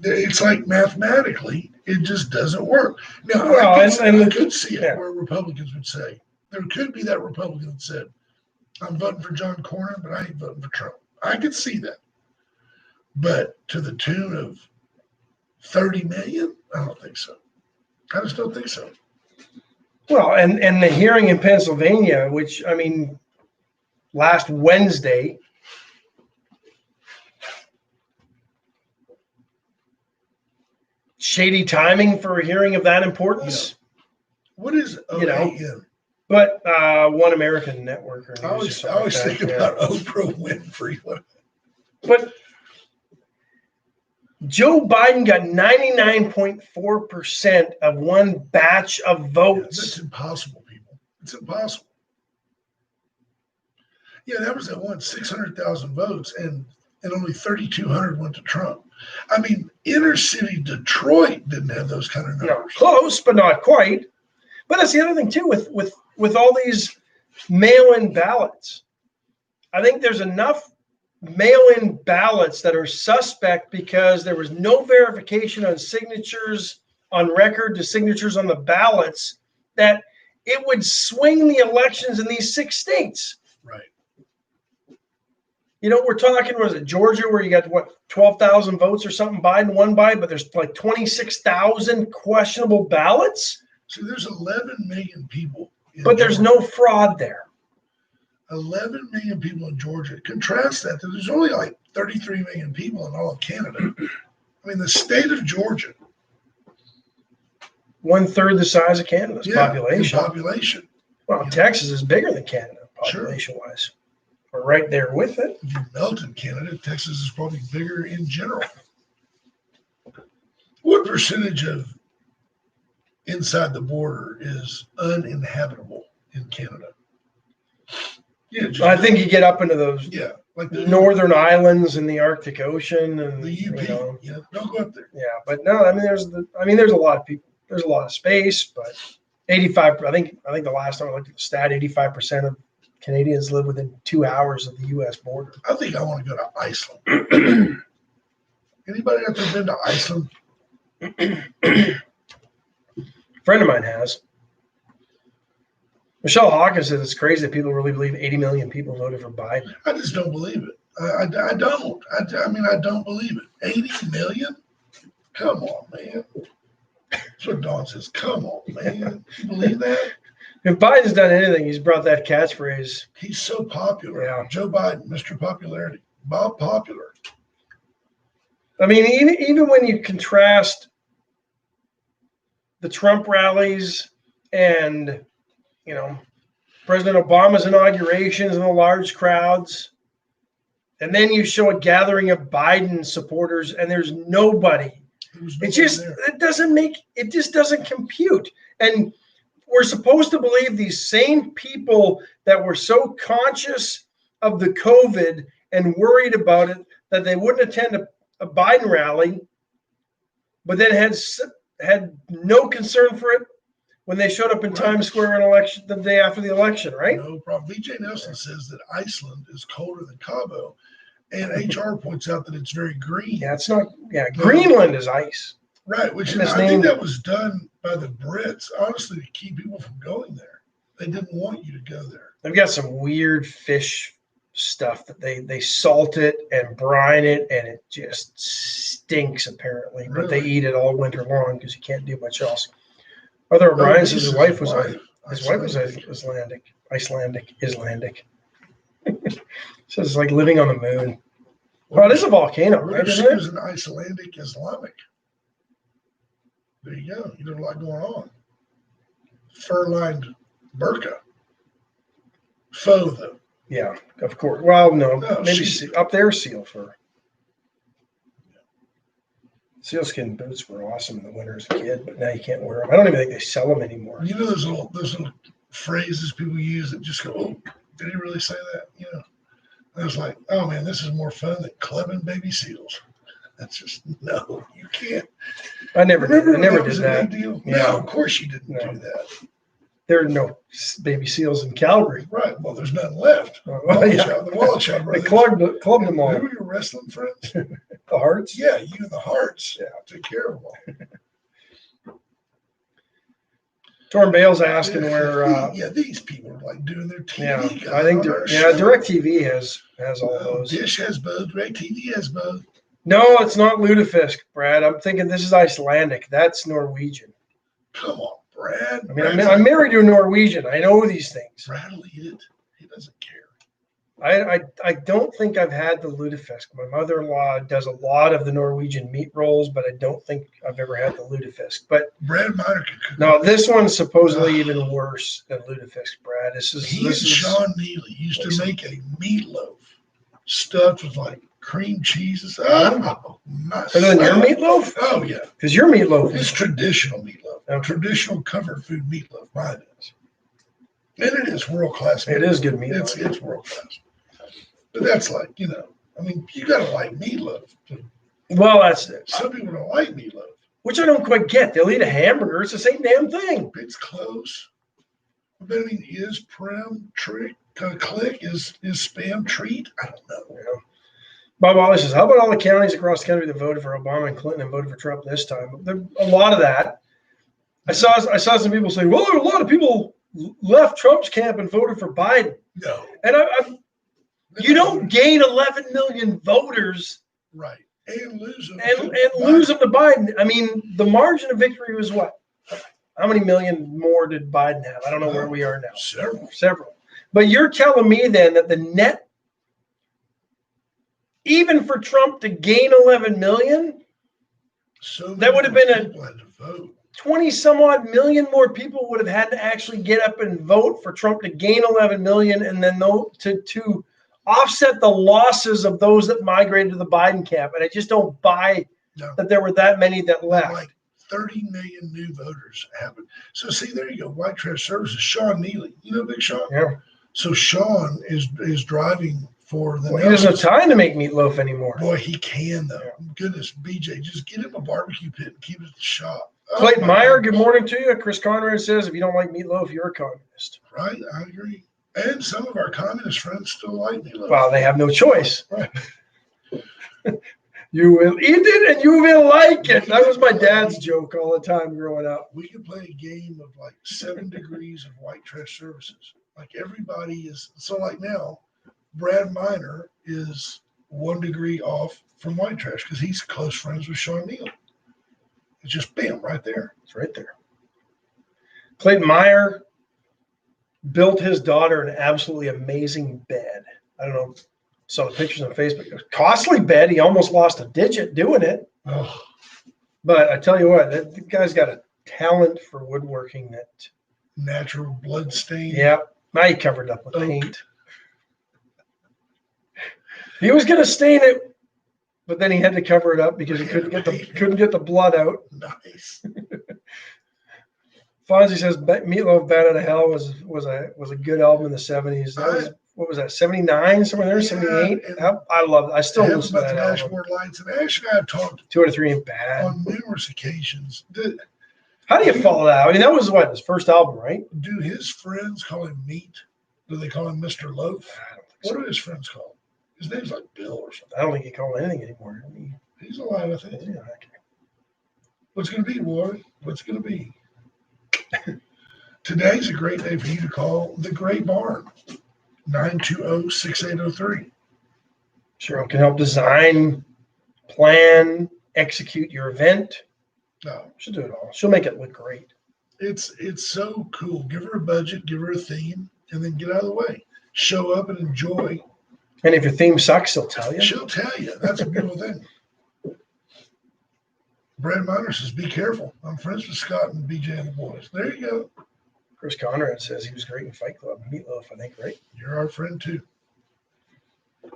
it's like mathematically, it just doesn't work. Now, Well, I could see it yeah. where Republicans would say, there could be that Republican that said, I'm voting for John Cornyn, but I ain't voting for Trump. I could see that. But to the tune of 30 million, I don't think so. I just don't think so. Well, and the hearing in Pennsylvania, which, I mean, last Wednesday, shady timing for a hearing of that importance. Yeah. What is OAN? But One American Network. Or I always think about Oprah Winfrey. But Joe Biden got 99.4% of one batch of votes. Yeah, that's impossible, people. It's impossible. Yeah, that was at once 600,000 votes, and only 3,200 went to Trump. I mean, inner city Detroit didn't have those kind of numbers. No, close, but not quite. But that's the other thing too with all these mail-in ballots. I think there's enough mail-in ballots that are suspect because there was no verification on signatures on record to signatures on the ballots that it would swing the elections in these 6 states. Right. You know, we're talking, was it Georgia where you got 12,000 votes or something Biden won by, but there's like 26,000 questionable ballots. So there's 11 million people. But there's no fraud there. 11 million people in Georgia. Contrast that to there's only like 33 million people in all of Canada. I mean, the state of Georgia. 1/3 the size of Canada's population. Well, Texas is bigger than Canada population-wise. Sure. We're right there with it. If you melt in Canada, Texas is probably bigger in general. What percentage of inside the border is uninhabitable in Canada? Yeah, I think you get up into those like the northern islands in the Arctic Ocean and the UP. Don't go up there. Yeah, but no, I mean there's a lot of people. There's a lot of space, but 85. I think the last time I looked at the stat, 85% of Canadians live within 2 hours of the U.S. border. I think I want to go to Iceland. Anybody out there been to Iceland? A friend of mine has. Michelle Hawkins says it's crazy that people really believe 80 million people voted for Biden. I just don't believe it. I don't. I mean, I don't believe it. 80 million? Come on, man. That's what Dawn says. Come on, man. You believe that? If Biden's done anything, he's brought that catchphrase. He's so popular. Yeah. Joe Biden, Mr. Popularity. Bob Popular. I mean, even when you contrast the Trump rallies and, you know, President Obama's inaugurations and the large crowds, and then you show a gathering of Biden supporters and there's nobody. It just doesn't compute. And we're supposed to believe these same people that were so conscious of the COVID and worried about it that they wouldn't attend a Biden rally, but then had no concern for it when they showed up in Times Square the day after the election, right? No problem. VJ Nelson says that Iceland is colder than Cabo, and HR points out that it's very green. Yeah, it's not. Yeah, Greenland is ice. Right, which is, I think that was done by the Brits, honestly, to keep people from going there. They didn't want you to go there. They've got some weird fish stuff that they salt it and brine it, and it just stinks apparently. Really? But they eat it all winter long because you can't do much else. Arthur O'Brien says his wife was Icelandic. Says it's like living on the moon. Well, it is a volcano, right? She was an Icelandic Islamic. There you go. You got a lot going on. Fur-lined burqa. Faux though. Yeah, of course. Well, no, No, maybe sheep. up there seal fur. Sealskin boots were awesome in the winter as a kid, but now you can't wear them. I don't even think they sell them anymore. You know those little phrases people use that just go, "Oh, did he really say that?" You know, I was like, "Oh man, this is more fun than clubbing baby seals." That's just no, you can't. I never Remember did. I never that was did a that. big deal? Yeah. No, of course you didn't No. do that. There are no baby seals in Calgary. Right. Well, there's nothing left. Well, Wallet yeah. Child, the Wallet Child They brothers. clubbed them all. Who were your wrestling friends? The Hearts. Yeah, you and the Hearts. Yeah. Take care of them all. Torm Bale's asking where. Yeah, these people are like doing their TV. Yeah, I think. DirecTV has all Oh, those. Dish has both. DirecTV has both. No, it's not Lutefisk, Brad. I'm thinking this is Icelandic. That's Norwegian. Come on, Brad. I mean, I'm married to a Norwegian. I know these things. Brad will eat it. He doesn't care. I don't think I've had the lutefisk. My mother-in-law does a lot of the Norwegian meat rolls, but I don't think I've ever had the lutefisk. But Brad Miner could cook. no, this one's supposedly even worse than lutefisk, Brad. He and Sean Neely used to make a meatloaf stuffed with like cream cheeses. Oh, Better than your meatloaf? Oh yeah, because your meatloaf it's is traditional meatloaf. Okay. Traditional comfort food meatloaf. Mine is, and it is world class. It is good meatloaf. It's world class. But that's like, I mean, you gotta like meatloaf. Well, that's it. Some people don't like meatloaf. Which I don't quite get. They'll eat a hamburger. It's the same damn thing. It's close. But I mean, is prim trick click is spam treat? I don't know. Yeah. Bob Wallace says, how about all the counties across the country that voted for Obama and Clinton and voted for Trump this time? There a lot of that. I saw some people say, well, there are a lot of people left Trump's camp and voted for Biden. No. And you don't gain 11 million voters, right, and lose them and lose them to Biden. I mean, the margin of victory was what? How many million more did Biden have? I don't know where we are now. Several. But you're telling me then that the net, even for Trump to gain 11 million, that would have been 20 some odd million more people would have had to actually get up and vote for Trump to gain 11 million, and then to offset the losses of those that migrated to the Biden camp. And I just don't buy that there were that many that left. Like 30 million new voters happened. So see, there you go. White Trash Services, Sean Neely. You know Big Sean? Yeah. So Sean is driving for the. Well, he doesn't have time to make meatloaf anymore. Boy, he can though. Yeah. Goodness, BJ, just get him a barbecue pit and keep it at the shop. Clayton Meyer, good morning to you. Chris Conrad says, if you don't like meatloaf, you're a communist. Right, I agree. And some of our communist friends still like meatloaf. Well, they have no choice. Right. You will eat it and you will like it. That was my dad's joke all the time growing up. We could play a game of like 7 degrees of White Trash Services. Like everybody is, so like now, Brad Miner is 1 degree off from White Trash because he's close friends with Sean Neely. It's just bam, right there. It's right there. Clayton Meyer built his daughter an absolutely amazing bed. I don't know. Saw the pictures on Facebook. It was a costly bed. He almost lost a digit doing it. Oh. But I tell you what, the guy's got a talent for woodworking that natural blood stain. Yeah. Now he covered up with paint. He was going to stain it, but then he had to cover it up because he couldn't get the blood out. Nice. Fonzie says Meatloaf Bat Out of Hell was a good album in the 70s. That was, what was that, 79, somewhere there, 78? I love it. I still listen to that album. Dashboard Lights, and actually I've talked 2 out of 3 ain't bad. On numerous occasions. How do you follow that? I mean, that was what, his first album, right? Do his friends call him Meat? Do they call him Mr. Loaf? I don't think What so. do his friends call him? His name's like Bill or something. I don't think he called anything anymore. He's alive, I think. Yeah, okay. What's going to be, Ward? What's going to be? Today's a great day for you to call the Great Barn, 920-6803. Cheryl can help design, plan, execute your event. No, She'll do it all. She'll make it look great. it's so cool. Give her a budget, give her a theme, and then get out of the way. Show up and enjoy. And if your theme sucks, she'll tell you. She'll tell you. That's a beautiful thing. Brad Miner says, be careful. I'm friends with Scott and BJ and the boys. There you go. Chris Conrad says he was great in Fight Club. Meatloaf, I think, right? You're our friend too.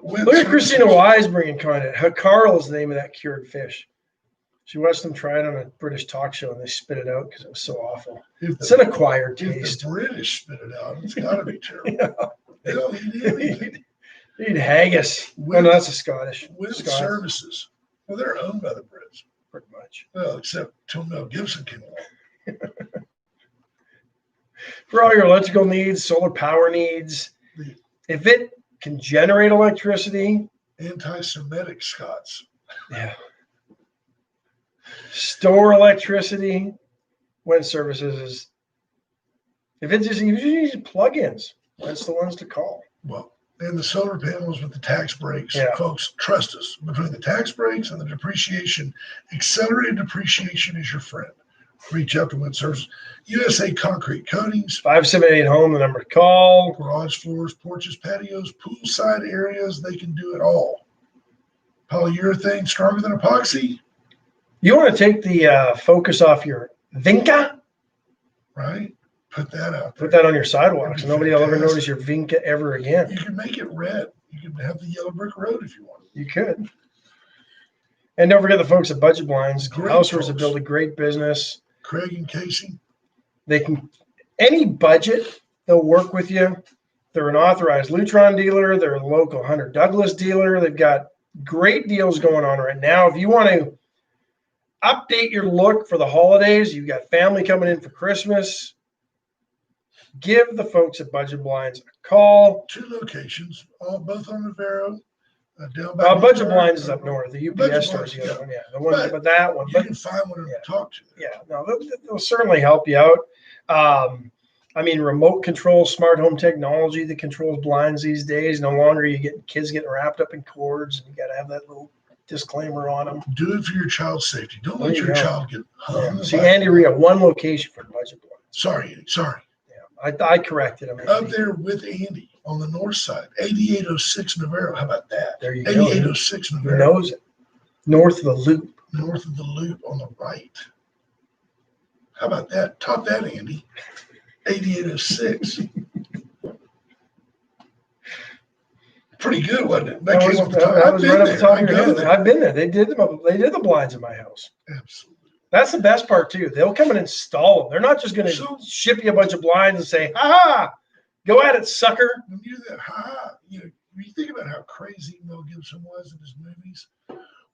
Look at Christina Wise bringing content. Carl is the name of that cured fish. She watched them try it on a British talk show, and they spit it out because it was so awful. It's an acquired taste. If the British spit it out, it's got to be terrible. Yeah. They don't eat anything. They eat haggis. Oh, no, that's a Scottish. With services. Well, they're owned by the Brits. Pretty much. Well, except till Mel Gibson came along. For all your electrical needs, solar power needs, if it can generate electricity. Anti-Semitic Scots. Yeah. Store electricity. Wind services is, if it just, you need plugins, that's the ones to call. Well, and the solar panels with the tax breaks, Yeah. folks, trust us. Between the tax breaks and the depreciation, accelerated depreciation is your friend. Reach out to Wind Services. USA Concrete Coatings. 578 home, the number to call. Garage floors, porches, patios, poolside areas, they can do it all. Polyurethane, stronger than epoxy. You want to take the focus off your Vinca? Right? Put that out there. Put that on your sidewalks. That'd be Nobody will ever fantastic. notice your Vinca ever again. You can make it red. You can have the yellow brick road if you want. You could. And don't forget the folks at Budget Blinds. Great Housewares have folks. built a great business. Craig and Casey. They can, any budget, they'll work with you. They're an authorized Lutron dealer. They're a local Hunter Douglas dealer. They've got great deals going on right now. If you want to update your look for the holidays, you've got family coming in for Christmas, give the folks at Budget Blinds a call. 2 locations, both on Rivero. Down by Budget Newburgh. Blinds is up north. The Budget UPS store is Blinds, the other one. Yeah, the one, but that one. You But can find one and Yeah. talk to them. yeah, no, they'll certainly help you out. I mean, remote control, smart home technology that controls blinds these days. No longer you get kids getting wrapped up in cords, and you got to have that little disclaimer on them. Do it for your child's safety. Don't There let you your go. child get hung. Yeah. See, by- Andy Ria, one location for Budget Blinds. Sorry. Yeah, I corrected him. Up there with Andy on the north side, 8806 Navarro. How about that? There you go. 8806 Who Navarro. knows it? North of the loop. North of the loop on the right. How about that? Top that, Andy. 8806. Pretty good, wasn't it? That came off the top. that I've was been right off the there. top I of your go head. there. I've been there. They did the blinds in my house. Absolutely. That's the best part too. They'll come and install them. They're not just going to So- ship you a bunch of blinds and say, "Ha ha, go at it, sucker." When you're that high, when you think about how crazy Mel Gibson was in his movies,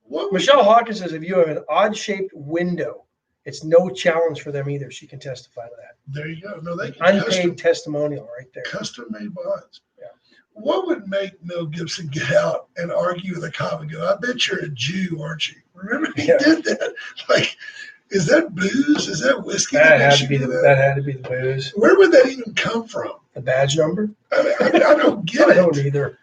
what was Michelle Hawkins says if you have an odd-shaped window, it's no challenge for them either. She can testify to that. there you go. No, they can Unpaid testimonial right there. custom made blinds. Yeah. What would make Mel Gibson get out and argue with a cop and go, "I bet you're a Jew, aren't you?" Remember he Yeah. did that. Like, is that booze? Is that whiskey? That makes had to you be do the that? that had to be the booze. Where would that even come from? The badge number? I mean, I don't get I don't it. either.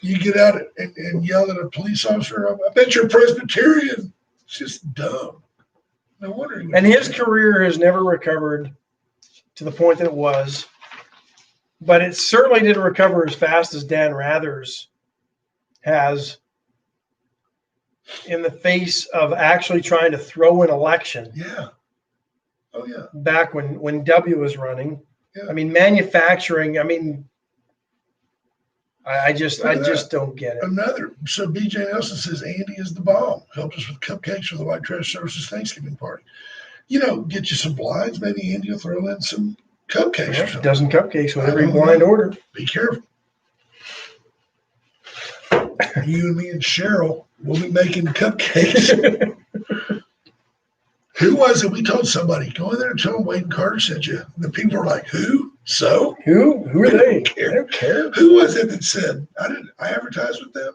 You get out and yell at a police officer, "I bet you're Presbyterian." It's just dumb. No wonder. he would And do his that. career has never recovered to the point that it was, but it certainly didn't recover as fast as Dan Rather's has in the face of actually trying to throw an election Yeah. Oh yeah. back when W was running. Yeah. I mean, manufacturing, I just don't get it. So BJ Nelson says Andy is the bomb. Helped us with cupcakes for the White Trash Services Thanksgiving party. Get you some blinds. Maybe Andy will throw in some cupcakes or Yeah, something. dozen cupcakes with I every don't blind know. order. Be careful. You and me and Cheryl will be making cupcakes. Who was it? We told somebody, go in there and tell them Wade and Carter sent you. And the people were like, who? So? Who are I they? don't care. I don't care. Who was it that said, I advertised with them?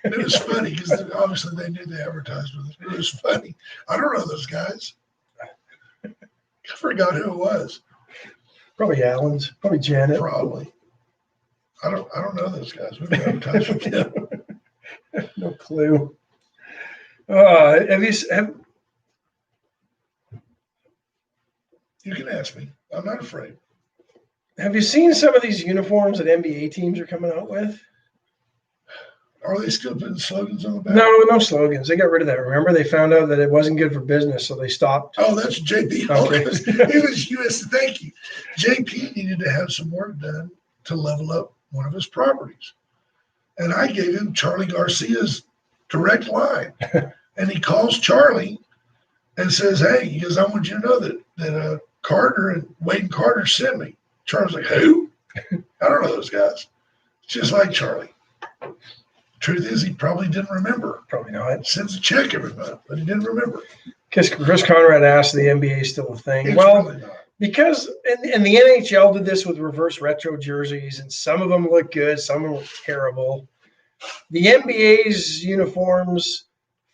It was funny because obviously they knew they advertised with us. It was funny. I don't know those guys. I forgot who it was. Probably Allen's. Probably Janet. Probably. I don't know those guys. We've advertised with them. No clue. Have You can ask me. I'm not afraid. you seen some of these uniforms that NBA teams are coming out with? Are they still putting slogans on the back? No slogans. They got rid of that. Remember, they found out that it wasn't good for business, so they stopped. Oh, that's JP. Okay. It was US. Thank you. JP needed to have some work done to level up one of his properties. And I gave him Charlie Garcia's direct line. And he calls Charlie and says, hey, he goes, I want you to know that Carter and Wade and Carter sent me. Charlie's like, who? I don't know those guys. It's just like Charlie. Truth is, he probably didn't remember. Probably not. Sends a check every month, but he didn't remember. Because Chris Conrad asked, the NBA is still a thing. It's Well, really not. because and the NHL did this with reverse retro jerseys, and some of them look good, some of them look terrible. The NBA's uniforms,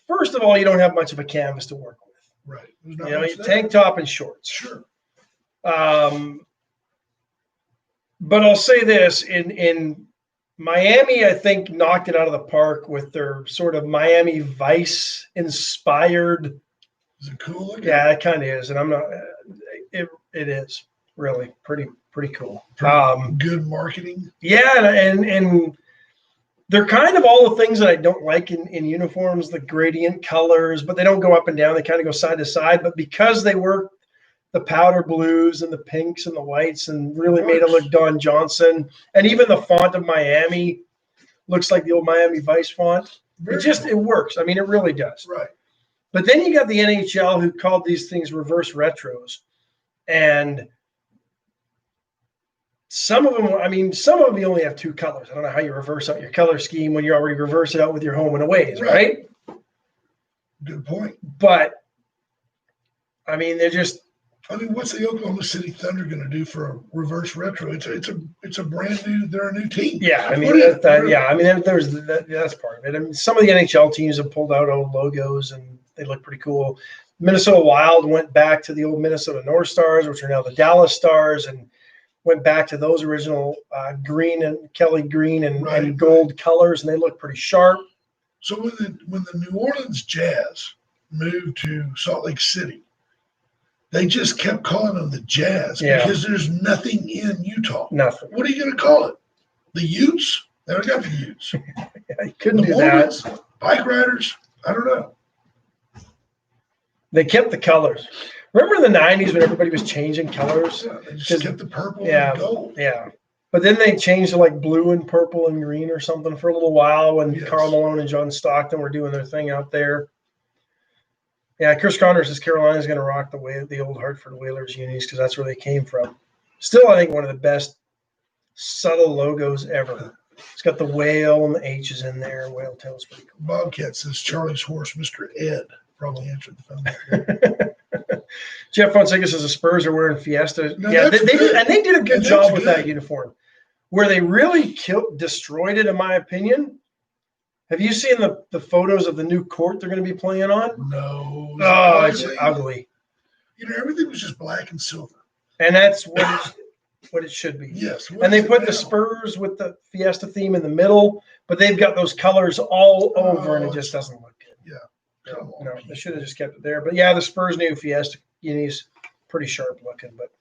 first of all, you don't have much of a canvas to work with. Right. There's not You know, much you there. tank top and shorts. Sure. But I'll say this, in Miami, I think knocked it out of the park with their sort of Miami Vice inspired. Is it cool looking? Yeah, it kind of is, and I'm not. It is really pretty cool. Good marketing. Yeah, and they're kind of all the things that I don't like in uniforms, the gradient colors, but they don't go up and down. They kind of go side to side. But because they work the powder blues and the pinks and the whites and really made it look Don Johnson, and even the font of Miami looks like the old Miami Vice font. Very It works. I mean, it really does. right. But then you got the NHL who called these things reverse retros. And some of them you only have two colors. I don't know how you reverse out your color scheme when you already reverse it out with your home and aways, right? Good point. But I mean, what's the Oklahoma City Thunder going to do for a reverse retro? It's a brand new. They're a new team. yeah. I mean, There's that's part of it. I mean, some of the NHL teams have pulled out old logos and they look pretty cool. Minnesota Wild went back to the old Minnesota North Stars, which are now the Dallas Stars, and went back to those original green and Kelly green and gold colors, and they look pretty sharp. So when the New Orleans Jazz moved to Salt Lake City, they just kept calling them the Jazz because there's nothing in Utah. Nothing. What are you going to call it? The Utes? They already got the Utes. You couldn't The do Mormons? that. Bike riders? I don't know. They kept the colors. Remember in the 90s when everybody was changing colors? Yeah, they just kept the purple and gold. Yeah. But then they changed to like blue and purple and green or something for a little while when Karl Malone and John Stockton were doing their thing out there. Yeah, Chris Conner says Carolina's going to rock the old Hartford Whalers unis because that's where they came from. Still, I think one of the best subtle logos ever. It's got the whale and the H's in there. Whale tail's pretty cool. Bobcat says Charlie's horse, Mr. Ed, probably answered the phone. Jeff Fonseca says the Spurs are wearing Fiesta. No, yeah, they did a good job with that good. uniform. Where they really destroyed it, in my opinion. Have you seen the photos of the new court they're going to be playing on? No. Oh, it's ugly. Everything was just black and silver. And that's what it should be. Yes. And they put the Spurs with the Fiesta theme in the middle, but they've got those colors all over, and it just doesn't look good. Yeah. No, they should have just kept it there. But yeah, the Spurs new Fiesta unis pretty sharp looking. But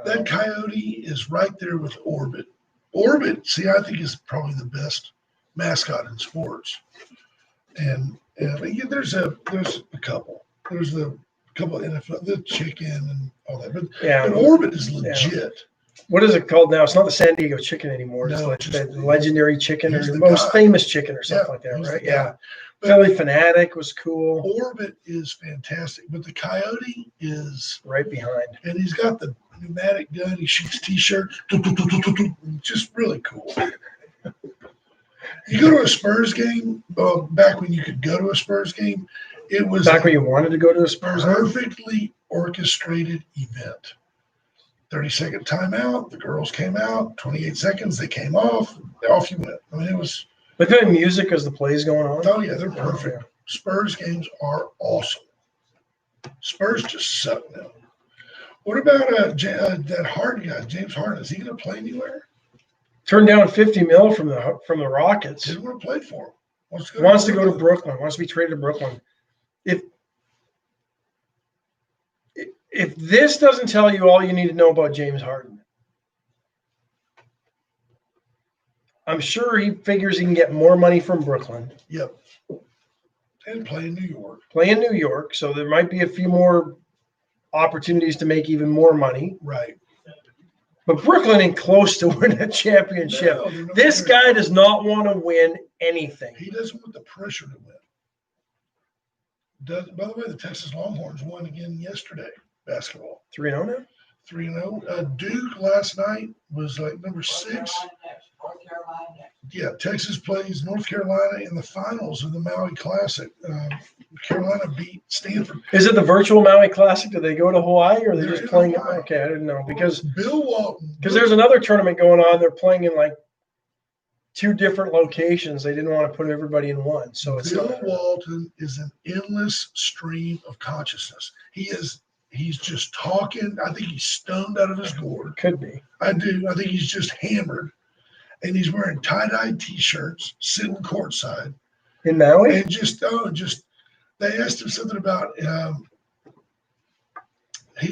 that coyote is right there with Orbit. Orbit, see, I think is probably the best mascot in sports. And there's a couple. There's a couple of NFL, the chicken and all that. But Orbit is legit. Yeah. What is it called now? It's not the San Diego chicken anymore. It's like the legendary chicken or the most famous chicken or something like that, right? Yeah. Philly Fanatic was cool. Orbit is fantastic, but the coyote is right behind. And he's got the pneumatic gun. He shoots T-shirts. Just really cool. You go to a Spurs game, back when you could go to a Spurs game, it was back when you wanted to go to a Spurs game? Perfectly orchestrated event. 30-second timeout. The girls came out. 28 seconds. They came off. Off you went. I mean, it was. They playing music as the play's going on? Oh, yeah, they're perfect. Spurs games are awesome. Spurs just suck now. What about that Harden guy, James Harden? Is he going to play anywhere? Turned down $50 million from the Rockets. Didn't want to play for him. Wants to go to Brooklyn. Wants to be traded to Brooklyn. If this doesn't tell you all you need to know about James Harden, I'm sure he figures he can get more money from Brooklyn. Yep. And play in New York. Play in New York, so there might be a few more opportunities to make even more money. Right. But Brooklyn ain't close to winning a championship. No, they're not This there. guy does not want to win anything. He doesn't want the pressure to win. By the way, the Texas Longhorns won again yesterday, basketball. 3-0 now? 3-0. Duke last night was like number 6. North Carolina next. Yeah, Texas plays North Carolina in the finals of the Maui Classic. Carolina beat Stanford. Is it the virtual Maui Classic? Do they go to Hawaii or are they They're just in playing it? Hawaii. Okay, I didn't know because Bill Walton. there's another tournament going on. They're playing in like 2 different locations. They didn't want to put everybody in one. So it's Bill Walton is an endless stream of consciousness. He's just talking. I think he's stoned out of his gourd. could be. I do. I think he's just hammered. And he's wearing tie-dye T-shirts, sitting courtside. In Maui? And they asked him something about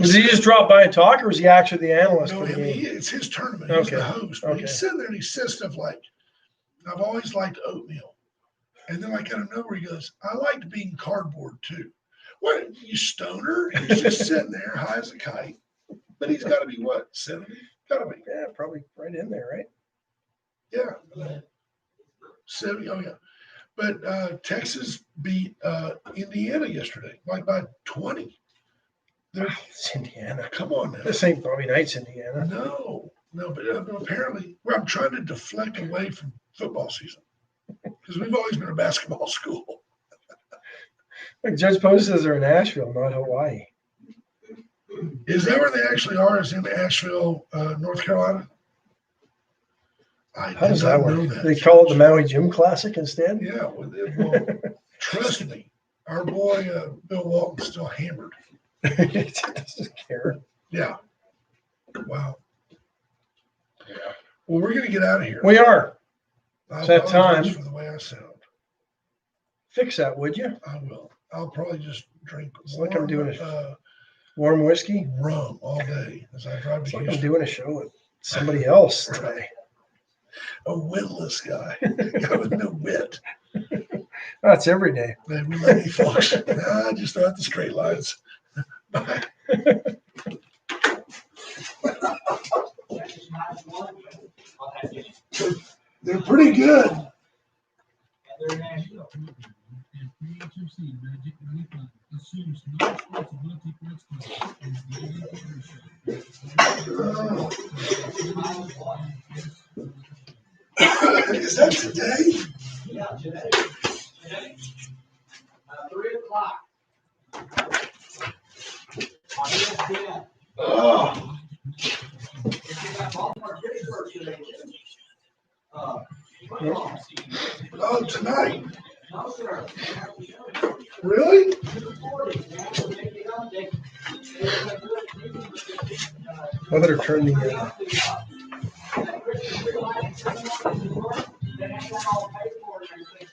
Was he just drop by and talk or was he actually the analyst no, for the game? it's his tournament. He's Okay. the host. But Okay. he's sitting there and he says stuff like, I've always liked oatmeal. And then like out of nowhere, he goes, I liked being cardboard too. What, you stoner? He's just sitting there high as a kite. But he's got to be what, 70? Got to be. Yeah, probably right in there, right? Yeah. 70, oh yeah. But Texas beat Indiana yesterday, like by 20. It's Indiana. Come on now. This ain't Bobby Knight's Indiana. No, but apparently, I'm trying to deflect away from football season because we've always been a basketball school. Like Judge Post says they're in Nashville, not Hawaii. Is that where they actually are? Is in Asheville, North Carolina? How does that work? They call it the Maui Gym Classic instead? Yeah, well, trust me, our boy Bill Walton's still hammered. He doesn't care. Yeah. Wow. Well, we're going to get out of here. We are. I It's that apologize time. for the way I sound. Fix that, would you? I will. I'll probably just drink It's like I'm doing warm, Warm whiskey? rum all day as I drive It's to like I'm Houston. doing a show with somebody else today. A witless guy. Guy with no wit. That's every day. They will let me folks. Just throw out the straight lines. Bye. Texas -1. I'll have you. They're pretty good. And they're in Nashville. And PHMC Magic 95 assumes no responsibility for its content and the Golden Quarter Show. Is that today? Yeah, today. 3 o'clock. On ESPN. Oh, It's got Baltimore Pittsburgh today. oh, tonight. No, sir. Really? 2:40. I better turn the. They have that all paid for and everything.